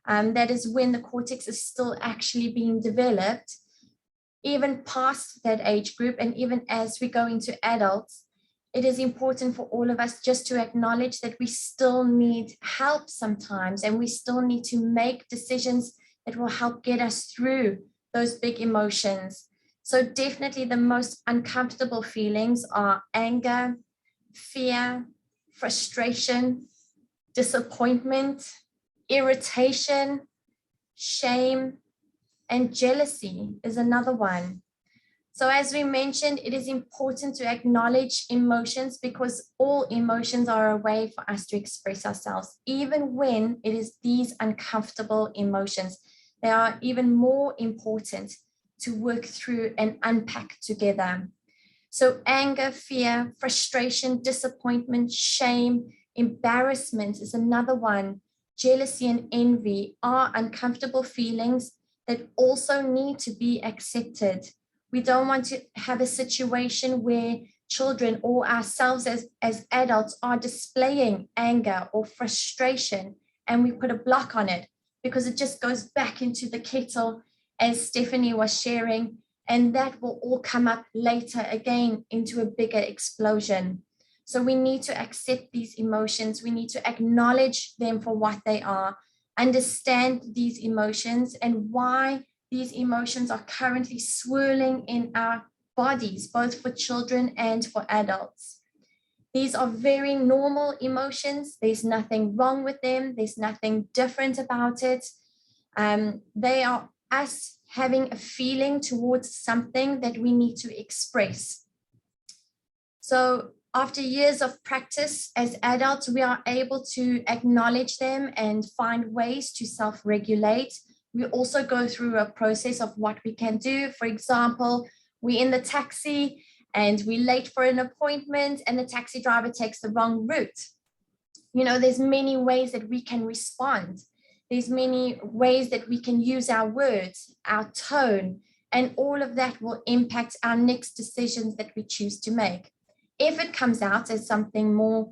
that is when the cortex is still actually being developed. Even past that age group and even as we go into adults, it is important for all of us just to acknowledge that we still need help sometimes and we still need to make decisions that will help get us through those big emotions. So definitely the most uncomfortable feelings are anger, fear, frustration, disappointment, irritation, shame, and jealousy is another one. So as we mentioned, it is important to acknowledge emotions because all emotions are a way for us to express ourselves, even when it is these uncomfortable emotions. They are even more important to work through and unpack together. So anger, fear, frustration, disappointment, shame, embarrassment is another one. Jealousy and envy are uncomfortable feelings that also need to be accepted. We don't want to have a situation where children or ourselves as adults are displaying anger or frustration and we put a block on it because it just goes back into the kettle as Stephanie was sharing, and that will all come up later again into a bigger explosion. So we need to accept these emotions. We need to acknowledge them for what they are, understand these emotions and why these emotions are currently swirling in our bodies, both for children and for adults. These are very normal emotions. There's nothing wrong with them. There's nothing different about it. They are us having a feeling towards something that we need to express. So after years of practice as adults, we are able to acknowledge them and find ways to self-regulate. We also go through a process of what we can do. For example, we're in the taxi and we're late for an appointment and the taxi driver takes the wrong route. You know, there's many ways that we can respond. There's many ways that we can use our words, our tone, and all of that will impact our next decisions that we choose to make. If it comes out as something more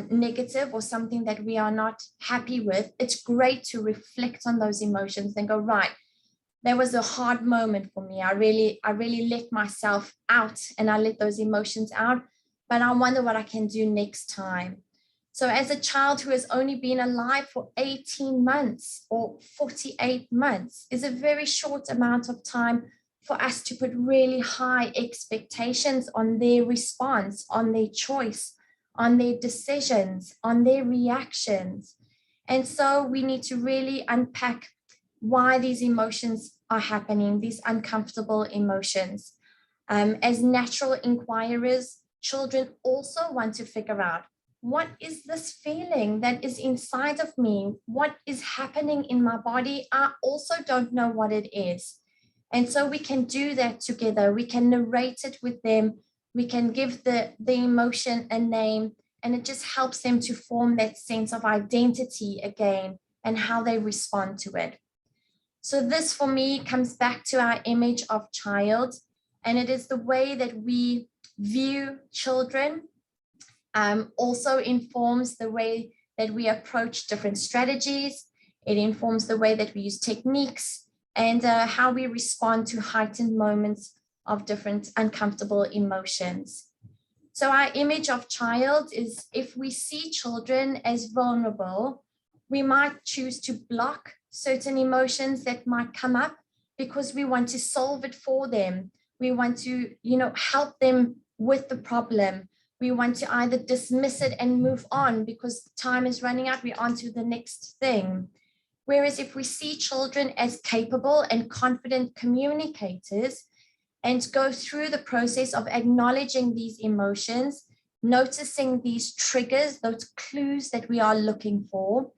negative or something that we are not happy with, it's great to reflect on those emotions and go, right, that was a hard moment for me. I really let myself out and I let those emotions out, but I wonder what I can do next time. So as a child who has only been alive for 18 months or 48 months is a very short amount of time for us to put really high expectations on their response, on their choice, on their decisions, on their reactions. And so we need to really unpack why these emotions are happening, these uncomfortable emotions. As natural inquirers, children also want to figure out, what is this feeling that is inside of me? What is happening in my body? I also don't know what it is. And so we can do that together. We can narrate it with them. We can give the emotion a name, and it just helps them to form that sense of identity again and how they respond to it. So this for me comes back to our image of child, and it is the way that we view children. Also informs the way that we approach different strategies. It informs the way that we use techniques and how we respond to heightened moments of different uncomfortable emotions. So our image of child is, if we see children as vulnerable, we might choose to block certain emotions that might come up because we want to solve it for them. We want to, help them with the problem. We want to either dismiss it and move on because time is running out, we're on to the next thing. Whereas if we see children as capable and confident communicators and go through the process of acknowledging these emotions, noticing these triggers, those clues that we are looking for,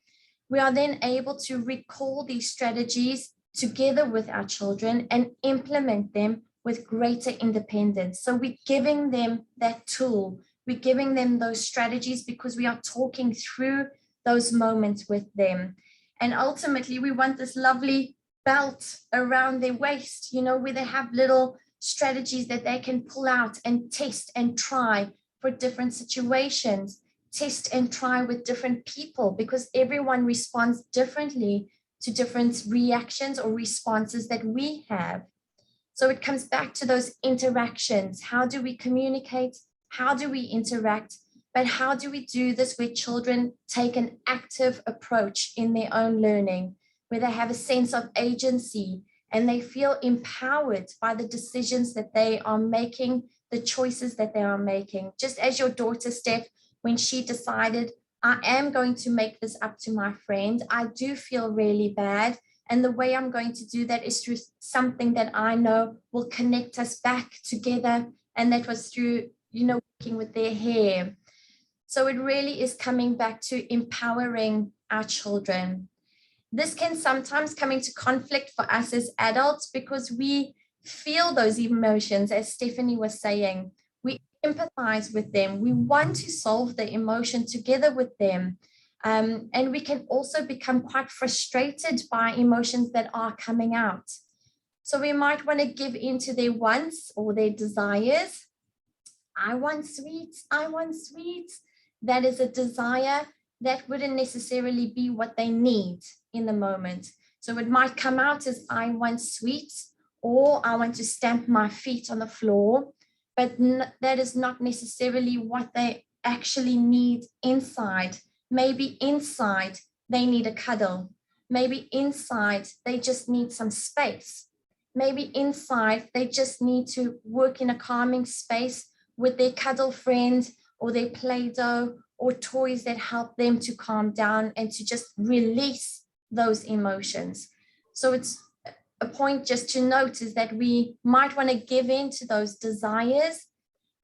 we are then able to recall these strategies together with our children and implement them with greater independence. So we're giving them that tool. We're giving them those strategies because we are talking through those moments with them. And ultimately, we want this lovely belt around their waist, where they have little strategies that they can pull out and test and try for different situations, test and try with different people, because everyone responds differently to different reactions or responses that we have. So it comes back to those interactions. How do we communicate? How do we interact? But how do we do this where children take an active approach in their own learning, where they have a sense of agency and they feel empowered by the decisions that they are making, the choices that they are making? Just as your daughter, Steph, when she decided, I am going to make this up to my friend, I do feel really bad. And the way I'm going to do that is through something that I know will connect us back together. And that was through, working with their hair. So it really is coming back to empowering our children. This can sometimes come into conflict for us as adults because we feel those emotions, as Stephanie was saying. We empathize with them. We want to solve the emotion together with them. And we can also become quite frustrated by emotions that are coming out. So we might want to give in to their wants or their desires. I want sweets. I want sweets. That is a desire that wouldn't necessarily be what they need in the moment. So it might come out as I want sweets, or I want to stamp my feet on the floor, but that is not necessarily what they actually need inside. Maybe inside they need a cuddle. Maybe inside they just need some space. Maybe inside they just need to work in a calming space with their cuddle friend or their Play-Doh or toys that help them to calm down and to just release those emotions. So it's a point just to note is that we might want to give in to those desires,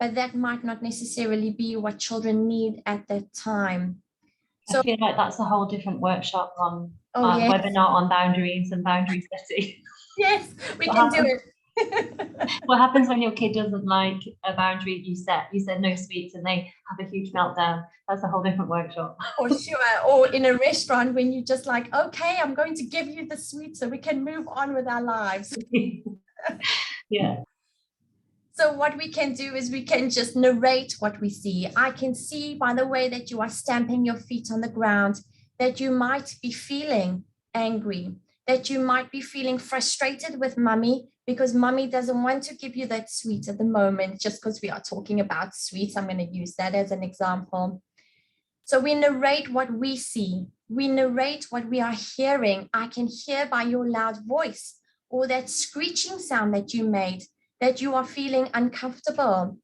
but that might not necessarily be what children need at that time.
So, I feel like that's a whole different workshop on
yes.
webinar on boundaries and boundary setting.
Yes, we can do it.
What happens when your kid doesn't like a boundary you set? You said no sweets and they have a huge meltdown. That's a whole different workshop.
For sure. Or in a restaurant when you just like, okay, I'm going to give you the sweets so we can move on with our lives.
Yeah.
So what we can do is we can just narrate what we see. I can see by the way that you are stamping your feet on the ground that you might be feeling angry, that you might be feeling frustrated with mummy because mummy doesn't want to give you that sweet at the moment, just because we are talking about sweets. I'm going to use that as an example. So we narrate what we see. We narrate what we are hearing. I can hear by your loud voice or that screeching sound that you made that you are feeling uncomfortable.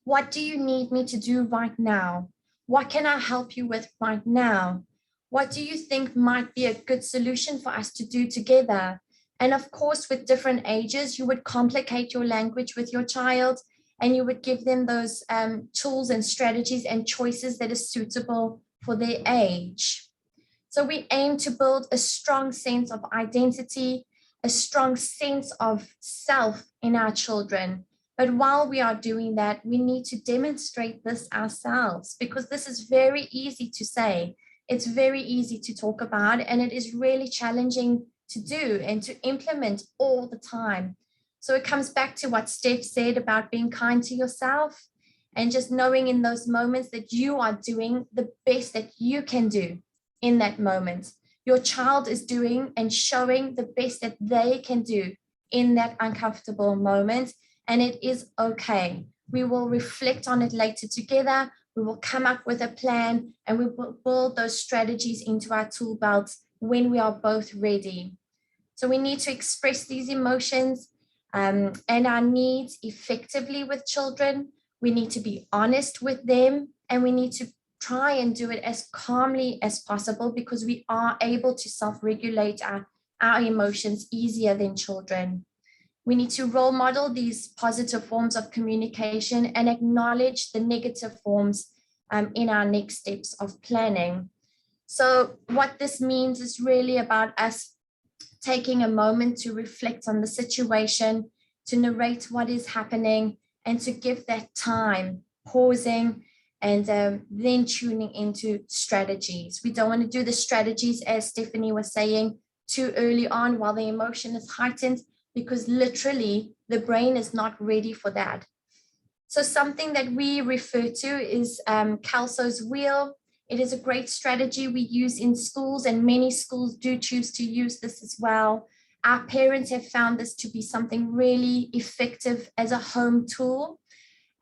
What do you need me to do right now? What can I help you with right now? What do you think might be a good solution for us to do together? And of course, with different ages, you would complicate your language with your child, and you would give them those tools and strategies and choices that is suitable for their age. So we aim to build a strong sense of identity, a strong sense of self in our children. But while we are doing that, we need to demonstrate this ourselves, because this is very easy to say. It's very easy to talk about, and it is really challenging to do and to implement all the time. So it comes back to what Steph said about being kind to yourself and just knowing in those moments that you are doing the best that you can do in that moment. Your child is doing and showing the best that they can do in that uncomfortable moment, and it is okay. We will reflect on it later together. We will come up with a plan, and we will build those strategies into our tool belts when we are both ready. So we need to express these emotions and our needs effectively with children. We need to be honest with them, and we need to try and do it as calmly as possible, because we are able to self-regulate our emotions easier than children. We need to role model these positive forms of communication and acknowledge the negative forms in our next steps of planning. So what this means is really about us taking a moment to reflect on the situation, to narrate what is happening, and to give that time, pausing, and then tuning into strategies. We don't want to do the strategies, as Stephanie was saying, too early on while the emotion is heightened, because literally the brain is not ready for that. So something that we refer to is Kelso's wheel. It is a great strategy we use in schools, and many schools do choose to use this as well. Our parents have found this to be something really effective as a home tool.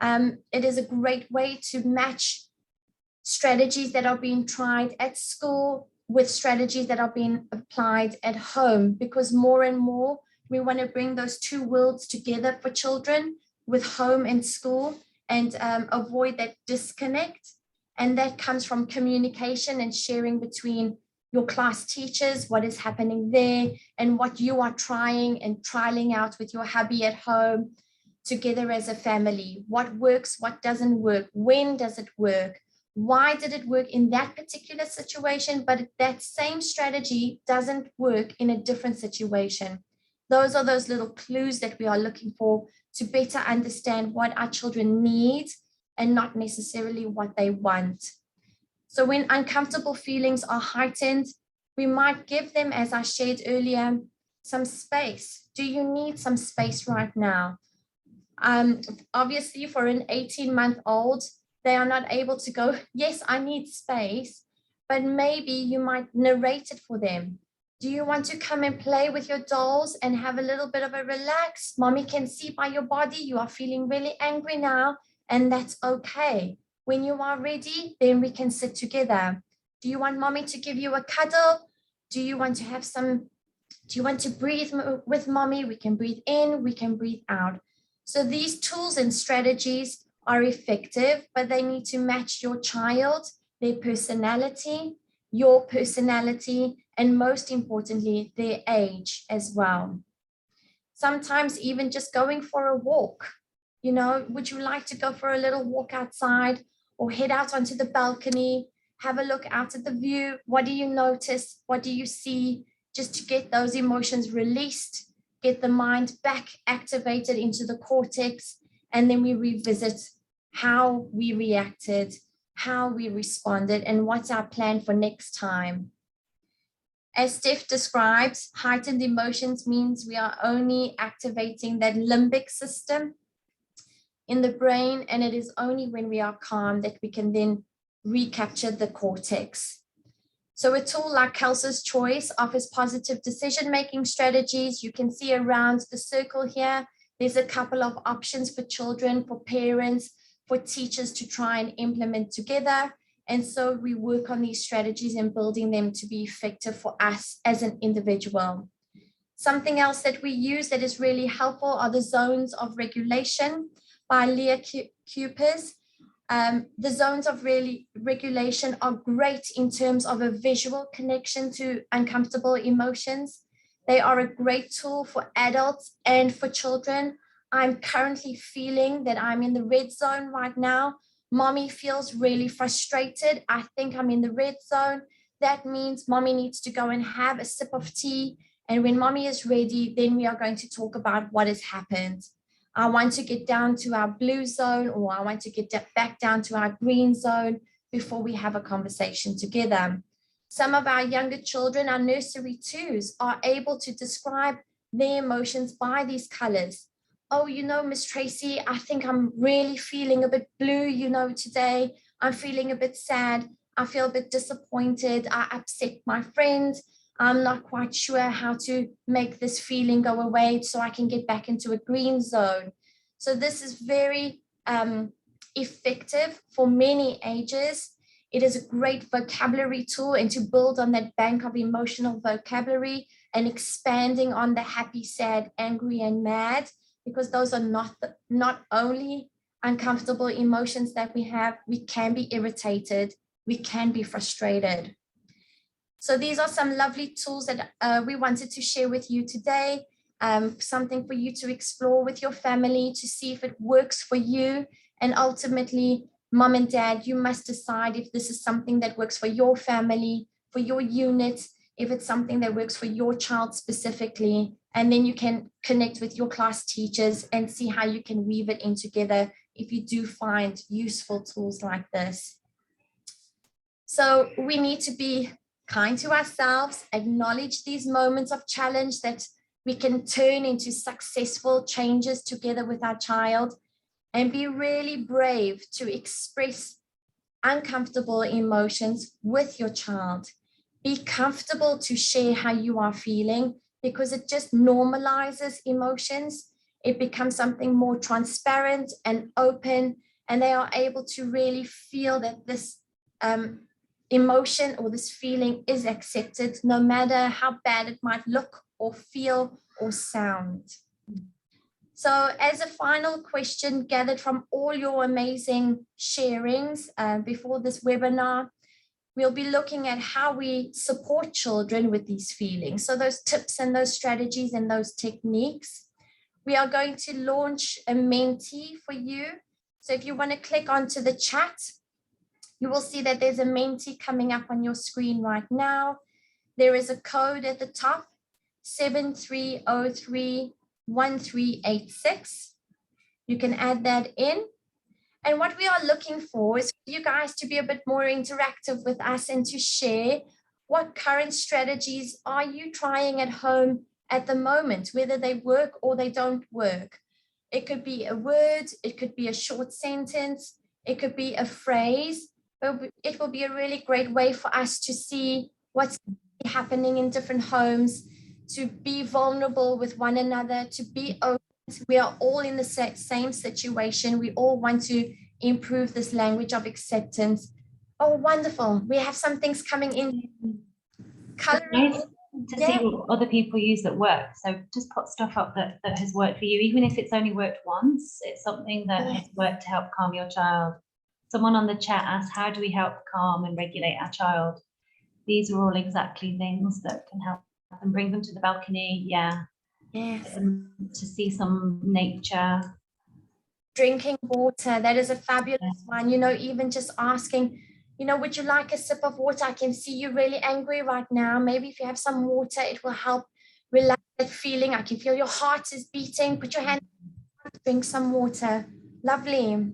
It is a great way to match strategies that are being tried at school with strategies that are being applied at home, because more and more we want to bring those two worlds together for children with home and school, and avoid that disconnect. And that comes from communication and sharing between your class teachers, what is happening there, and what you are trying and trialing out with your hubby at home together as a family. What works, what doesn't work, when does it work, why did it work in that particular situation, but that same strategy doesn't work in a different situation. Those are those little clues that we are looking for to better understand what our children need and not necessarily what they want. So when uncomfortable feelings are heightened, we might give them, as I shared earlier, some space. Do you need some space right now? Obviously, for an 18-month-old, they are not able to go, yes, I need space, but maybe you might narrate it for them. Do you want to come and play with your dolls and have a little bit of a relax? Mommy can see by your body you are feeling really angry now, and that's okay. When you are ready, then we can sit together. Do you want mommy to give you a cuddle? Do you want to breathe with mommy? We can breathe in, we can breathe out. So these tools and strategies are effective, but they need to match your child, their personality, your personality, and most importantly, their age as well. Sometimes even just going for a walk. You know, would you like to go for a little walk outside, or head out onto the balcony, have a look out at the view? What do you notice? What do you see? Just to get those emotions released, get the mind back activated into the cortex, and then we revisit how we reacted, how we responded, and what's our plan for next time. As Steph describes, heightened emotions means we are only activating that limbic system in the brain, and it is only when we are calm that we can then recapture the cortex. So a tool like Kelso's Choice offers positive decision-making strategies. You can see around the circle here, there's a couple of options for children, for parents, for teachers to try and implement together. And so we work on these strategies and building them to be effective for us as an individual. Something else that we use that is really helpful are the zones of regulation by Leah Cupers. The zones of regulation are great in terms of a visual connection to uncomfortable emotions. They are a great tool for adults and for children. I'm currently feeling that I'm in the red zone right now. Mommy feels really frustrated. I think I'm in the red zone. That means mommy needs to go and have a sip of tea. And when mommy is ready, then we are going to talk about what has happened. I want to get down to our blue zone, or I want to get back down to our green zone before we have a conversation together. Some of our younger children, our nursery twos, are able to describe their emotions by these colors. Oh, you know, Miss Tracy, I think I'm really feeling a bit blue, you know, today. I'm feeling a bit sad. I feel a bit disappointed. I upset my friend. I'm not quite sure how to make this feeling go away so I can get back into a green zone. So this is very effective for many ages. It is a great vocabulary tool, and to build on that bank of emotional vocabulary and expanding on the happy, sad, angry, and mad, because those are not only uncomfortable emotions that we have. We can be irritated, we can be frustrated. So these are some lovely tools that we wanted to share with you today. Something for you to explore with your family to see if it works for you. And ultimately, mom and dad, you must decide if this is something that works for your family, for your unit, if it's something that works for your child specifically. And then you can connect with your class teachers and see how you can weave it in together if you do find useful tools like this. So we need to be kind to ourselves, acknowledge these moments of challenge that we can turn into successful changes together with our child, and be really brave to express uncomfortable emotions with your child. Be comfortable to share how you are feeling, because it just normalizes emotions. It becomes something more transparent and open, and they are able to really feel that this emotion or this feeling is accepted, no matter how bad it might look or feel or sound. So as a final question gathered from all your amazing sharings before this webinar, we'll be looking at how we support children with these feelings. So those tips and those strategies and those techniques. We are going to launch a Mentee for you. So if you want to click onto the chat, you will see that there's a Mentee coming up on your screen right now. There is a code at the top, 73031386. You can add that in. And what we are looking for is for you guys to be a bit more interactive with us and to share what current strategies are you trying at home at the moment, whether they work or they don't work. It could be a word, it could be a short sentence, it could be a phrase, but it will be a really great way for us to see what's happening in different homes, to be vulnerable with one another, to be open. We are all in the same situation. We all want to improve this language of acceptance. Oh, wonderful. We have some things coming in. Coloring.
Nice to see what other people use that work. So just put stuff up that has worked for you, even if it's only worked once. It's something that has worked to help calm your child. Someone on the chat asked, how do we help calm and regulate our child? These are all exactly things that can help and bring them to the balcony. Yeah.
Yes.
To see some nature.
Drinking water, that is a fabulous one. You know, even just asking, you know, would you like a sip of water? I can see you really angry right now. Maybe if you have some water, it will help relax that feeling. I can feel your heart is beating. Put your hand, drink some water. Lovely.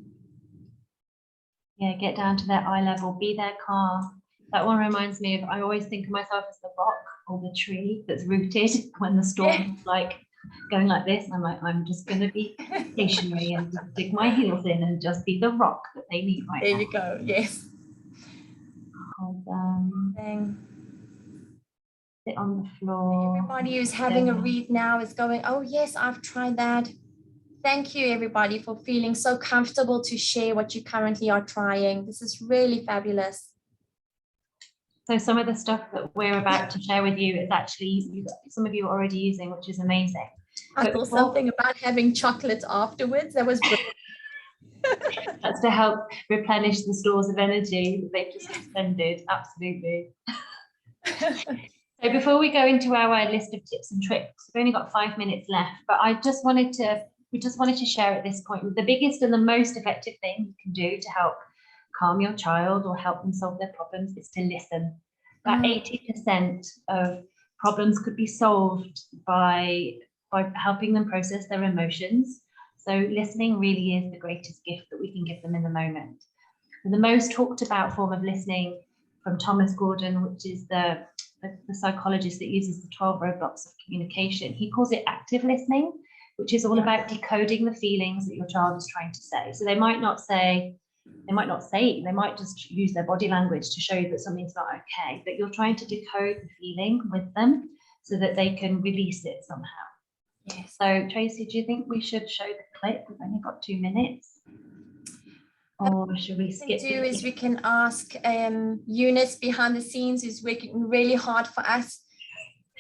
Yeah, get down to their eye level, be there calm. That one reminds me of, I always think of myself as the rock or the tree that's rooted when the storm is like going like this. I'm like, I'm just going to be stationary and just dig my heels in and just be the rock that they need right now.
There you go. Yes.
Sit on the floor.
Everybody who's having a read now is going, oh yes, I've tried that. Thank you everybody for feeling so comfortable to share what you currently are trying. This is really fabulous.
So some of the stuff that we're about to share with you is actually some of you are already using, which is amazing.
I thought something about having chocolate afterwards. That was brilliant.
That's to help replenish the stores of energy that they've just expended. Absolutely. So before we go into our list of tips and tricks, we've only got 5 minutes left, but we just wanted to share at this point, the biggest and the most effective thing you can do to help calm your child or help them solve their problems is to listen. About 80% of problems could be solved by helping them process their emotions. So listening really is the greatest gift that we can give them in the moment. And the most talked about form of listening from Thomas Gordon, which is the psychologist that uses the 12 roadblocks of communication, he calls it active listening, which is all about decoding the feelings that your child is trying to say. So they might just use their body language to show you that something's not okay, but you're trying to decode the feeling with them so that they can release it somehow.
Yes.
So Tracy, do you think we should show the clip? We've only got 2 minutes. Or should we skip?
What we can do is we can ask Eunice behind the scenes, who's working really hard for us,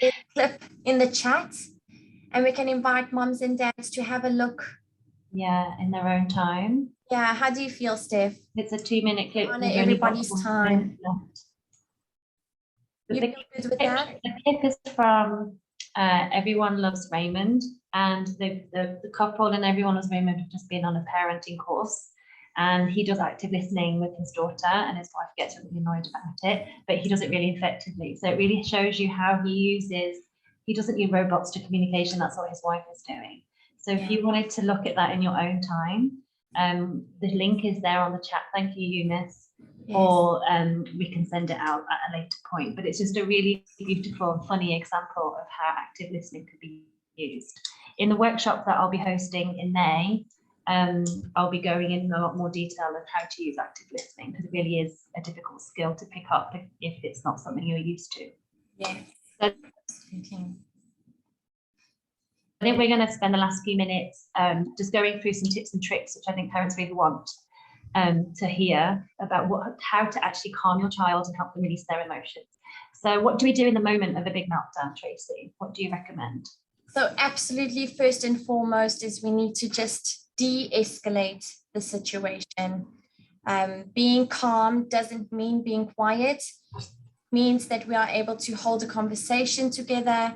a clip in the chat, and we can invite moms and dads to have a look.
Yeah, in their own time.
Yeah, how do you feel, Steph?
It's a 2-minute clip.
Honor everybody's time. You feel good with that?
The clip is from Everyone Loves Raymond, and the couple and Everyone Loves Raymond have just been on a parenting course, and he does active listening with his daughter, and his wife gets really annoyed about it, but he does it really effectively. So it really shows you how he doesn't use robots to communication. That's what his wife is doing. So if you wanted to look at that in your own time, the link is there on the chat. Thank you, Eunice. Yes. Or we can send it out at a later point. But it's just a really beautiful and funny example of how active listening could be used. In the workshop that I'll be hosting in May, I'll be going in a lot more detail of how to use active listening, because it really is a difficult skill to pick up if it's not something you're used to.
Yes.
So, I think we're going to spend the last few minutes just going through some tips and tricks, which I think parents really want to hear about how to actually calm your child and help them release their emotions. So what do we do in the moment of a big meltdown, Tracy? What do you recommend?
So absolutely, first and foremost is we need to just de-escalate the situation. Being calm doesn't mean being quiet. It means that we are able to hold a conversation together,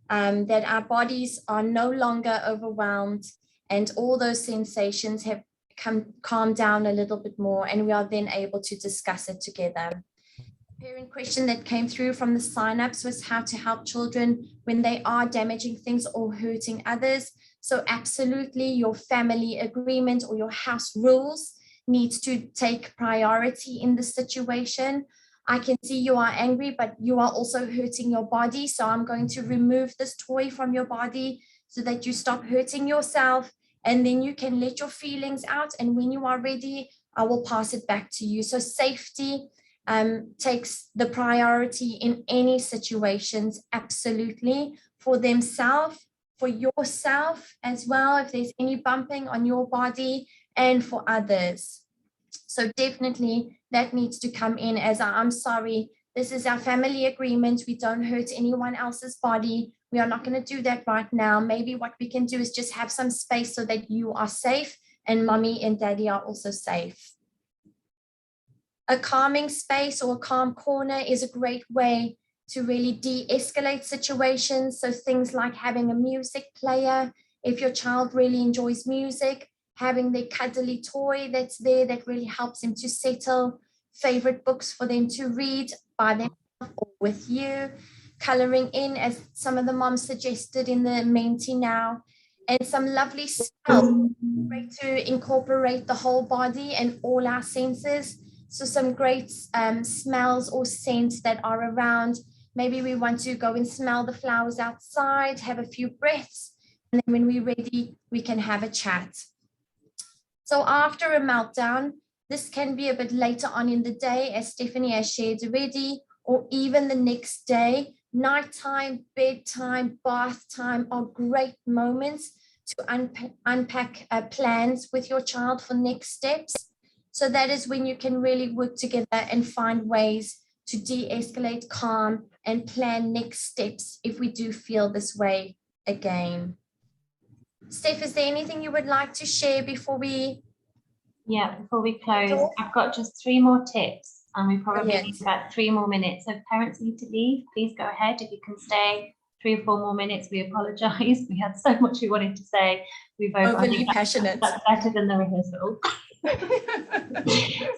that our bodies are no longer overwhelmed, and all those sensations have calmed down a little bit more, and we are then able to discuss it together. The parent question that came through from the signups was how to help children when they are damaging things or hurting others. So absolutely, your family agreement or your house rules needs to take priority in this situation. I can see you are angry, but you are also hurting your body. So I'm going to remove this toy from your body so that you stop hurting yourself, and then you can let your feelings out. And when you are ready, I will pass it back to you. So safety takes the priority in any situations, absolutely, for themselves, for yourself as well, if there's any bumping on your body, and for others. So definitely that needs to come in as I'm sorry, this is our family agreement. We don't hurt anyone else's body. We are not going to do that right now. Maybe what we can do is just have some space so that you are safe and mommy and daddy are also safe. A calming space or a calm corner is a great way to really de-escalate situations. So things like having a music player, if your child really enjoys music, having their cuddly toy that's there that really helps them to settle, favorite books for them to read by themselves or with you, coloring in as some of the moms suggested in the Menti now, and some lovely smells, great to incorporate the whole body and all our senses. So some great smells or scents that are around. Maybe we want to go and smell the flowers outside, have a few breaths, and then when we're ready, we can have a chat. So after a meltdown, this can be a bit later on in the day, as Stephanie has shared already, or even the next day. Nighttime, bedtime, bath time are great moments to unpack plans with your child for next steps. So that is when you can really work together and find ways to de-escalate, calm, and plan next steps if we do feel this way again. Steph, is there anything you would like to share before we
Yeah, before we close, I've got just 3 more tips, and we probably need about 3 more minutes. So if parents need to leave, please go ahead. If you can stay 3 or 4 more minutes, we apologise. We had so much we wanted to say. We've
overly passionate.
That's better than the rehearsal.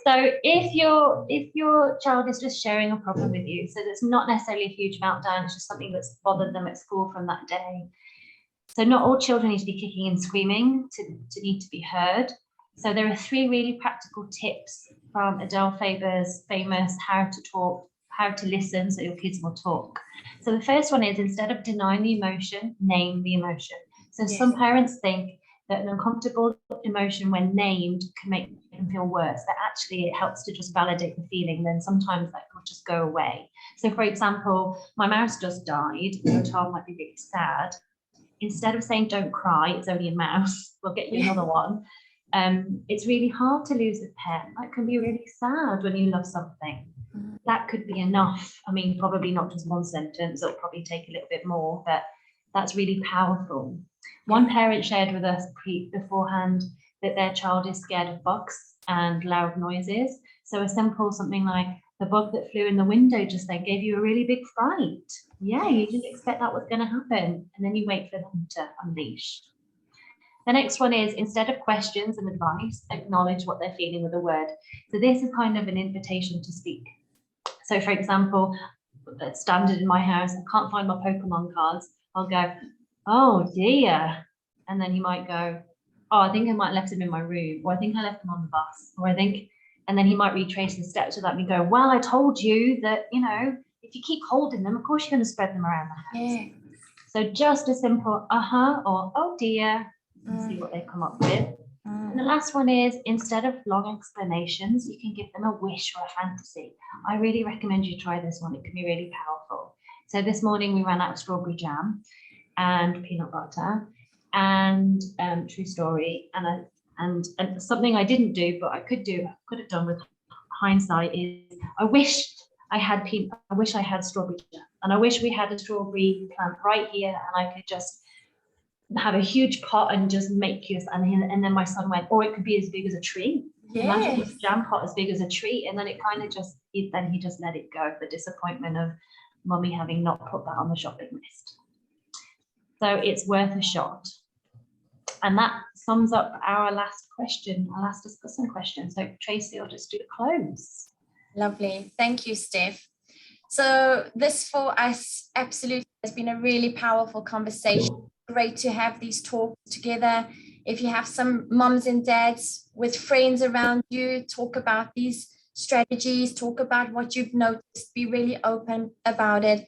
So if your child is just sharing a problem with you, so there's not necessarily a huge meltdown, it's just something that's bothered them at school from that day. So not all children need to be kicking and screaming to need to be heard. So there are 3 really practical tips from Adele Faber's famous How to Listen So Your Kids Will Talk. So the first one is, instead of denying the emotion, name the emotion. So some parents think that an uncomfortable emotion when named can make them feel worse, but actually it helps to just validate the feeling. Then sometimes that will just go away. So for example, my mouse just died, your child might be really sad. Instead of saying, don't cry, it's only a mouse, we'll get you another one. It's really hard to lose a pet. That can be really sad when you love something. That could be enough. I mean, probably not just one sentence, it'll probably take a little bit more, but that's really powerful. One parent shared with us beforehand that their child is scared of bugs and loud noises. So a simple something like, the bug that flew in the window just then gave you a really big fright. Yeah, you didn't expect that was going to happen. And then you wait for them to unleash. The next one is, instead of questions and advice, acknowledge what they're feeling with a word. So this is kind of an invitation to speak. So for example, standard in my house, I can't find my Pokemon cards. I'll go, oh dear. And then you might go, oh, I think I might have left them in my room, or I think I left them on the bus, or I think, and then he might retrace the steps to let me go, well, I told you that, you know, if you keep holding them, of course you're going to spread them around the house. Yeah. So just a simple or oh dear, and see what they come up with. And the last one is, instead of long explanations, you can give them a wish or a fantasy. I really recommend you try this one. It can be really powerful. So this morning we ran out of strawberry jam and peanut butter, and true story. And something I didn't do, but I could have done with hindsight, is I wish I had strawberry jam, and I wish we had a strawberry plant right here, and I could just have a huge pot and just make you. And then my son went, or it could be as big as a tree. Imagine this jam pot as big as a tree. And then it kind of just, then he just let it go. The disappointment of mummy having not put that on the shopping list. So it's worth a shot. And that sums up our last question, our last discussion question. So Tracy, I'll just do the close.
Lovely. Thank you, Steph. So this for us absolutely has been a really powerful conversation. Great to have these talks together. If you have some mums and dads with friends around you, talk about these strategies, talk about what you've noticed, be really open about it.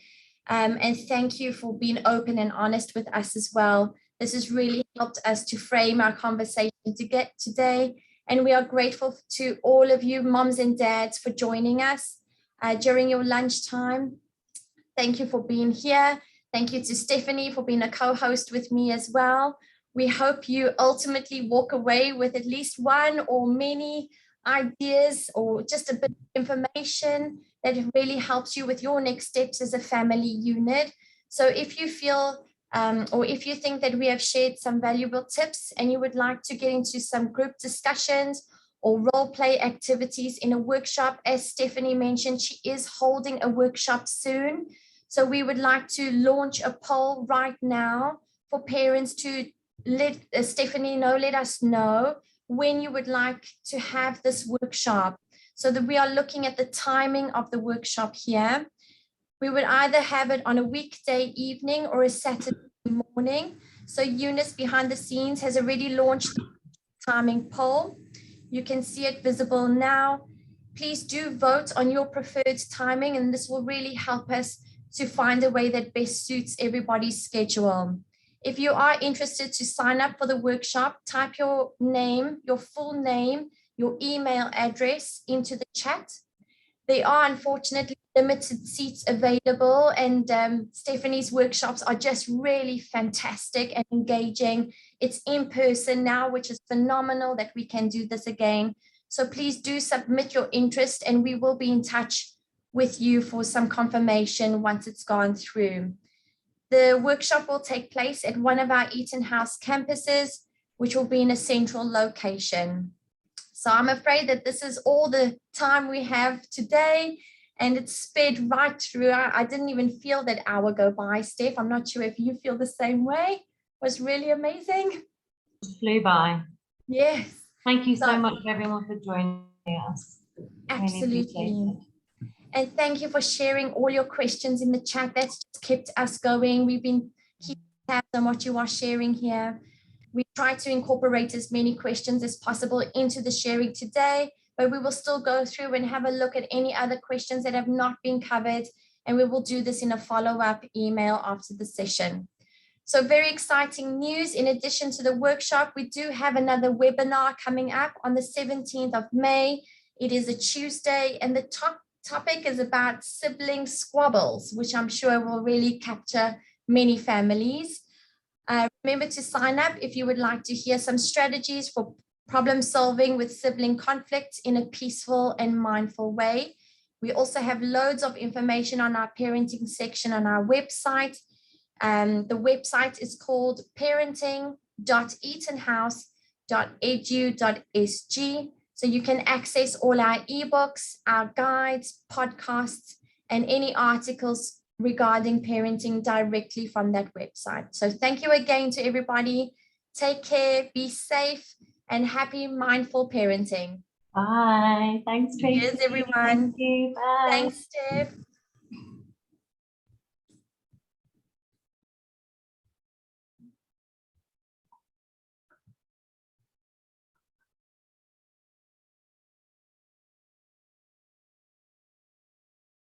And thank you for being open and honest with us as well. This has really helped us to frame our conversation to get today. And we are grateful to all of you mums and dads for joining us during your lunchtime. Thank you for being here. Thank you to Stephanie for being a co-host with me as well. We hope you ultimately walk away with at least one or many ideas or just a bit of information that really helps you with your next steps as a family unit. So if you feel or if you think that we have shared some valuable tips and you would like to get into some group discussions or role play activities in a workshop, as Stephanie mentioned, she is holding a workshop soon. So we would like to launch a poll right now for parents to let Stephanie know, let us know when you would like to have this workshop, so that we are looking at the timing of the workshop here. We would either have it on a weekday evening or a Saturday morning. So Eunice behind the scenes has already launched the timing poll. You can see it visible now. Please do vote on your preferred timing, and this will really help us to find a way that best suits everybody's schedule. If you are interested to sign up for the workshop, type your name, your full name, your email address into the chat. There are unfortunately limited seats available, and Stephanie's workshops are just really fantastic and engaging. It's in person now, which is phenomenal that we can do this again. So please do submit your interest, and we will be in touch with you for some confirmation once it's gone through. The workshop will take place at one of our EtonHouse campuses, which will be in a central location. So I'm afraid that this is all the time we have today, and it's sped right through. I didn't even feel that hour go by, Steph. I'm not sure if you feel the same way. It was really amazing.
It flew by.
Yes.
Thank you so much everyone for joining us.
Absolutely.
Really
and thank you for sharing all your questions in the chat. That's just kept us going. We've been keeping tabs on what you are sharing here. We try to incorporate as many questions as possible into the sharing today, but we will still go through and have a look at any other questions that have not been covered, and we will do this in a follow-up email after the session. So very exciting news. In addition to the workshop, we do have another webinar coming up on the 17th of May. It is a Tuesday, and the topic is about sibling squabbles, which I'm sure will really capture many families. Remember to sign up if you would like to hear some strategies for problem solving with sibling conflict in a peaceful and mindful way. We also have loads of information on our parenting section on our website. The website is called parenting.etonhouse.edu.sg. So you can access all our ebooks, our guides, podcasts, and any articles regarding parenting directly from that website. So thank you again to everybody. Take care, be safe, and happy mindful parenting.
Bye. Thanks, Tracy.
Cheers, everyone.
Thank you. Bye.
Thanks, Steph.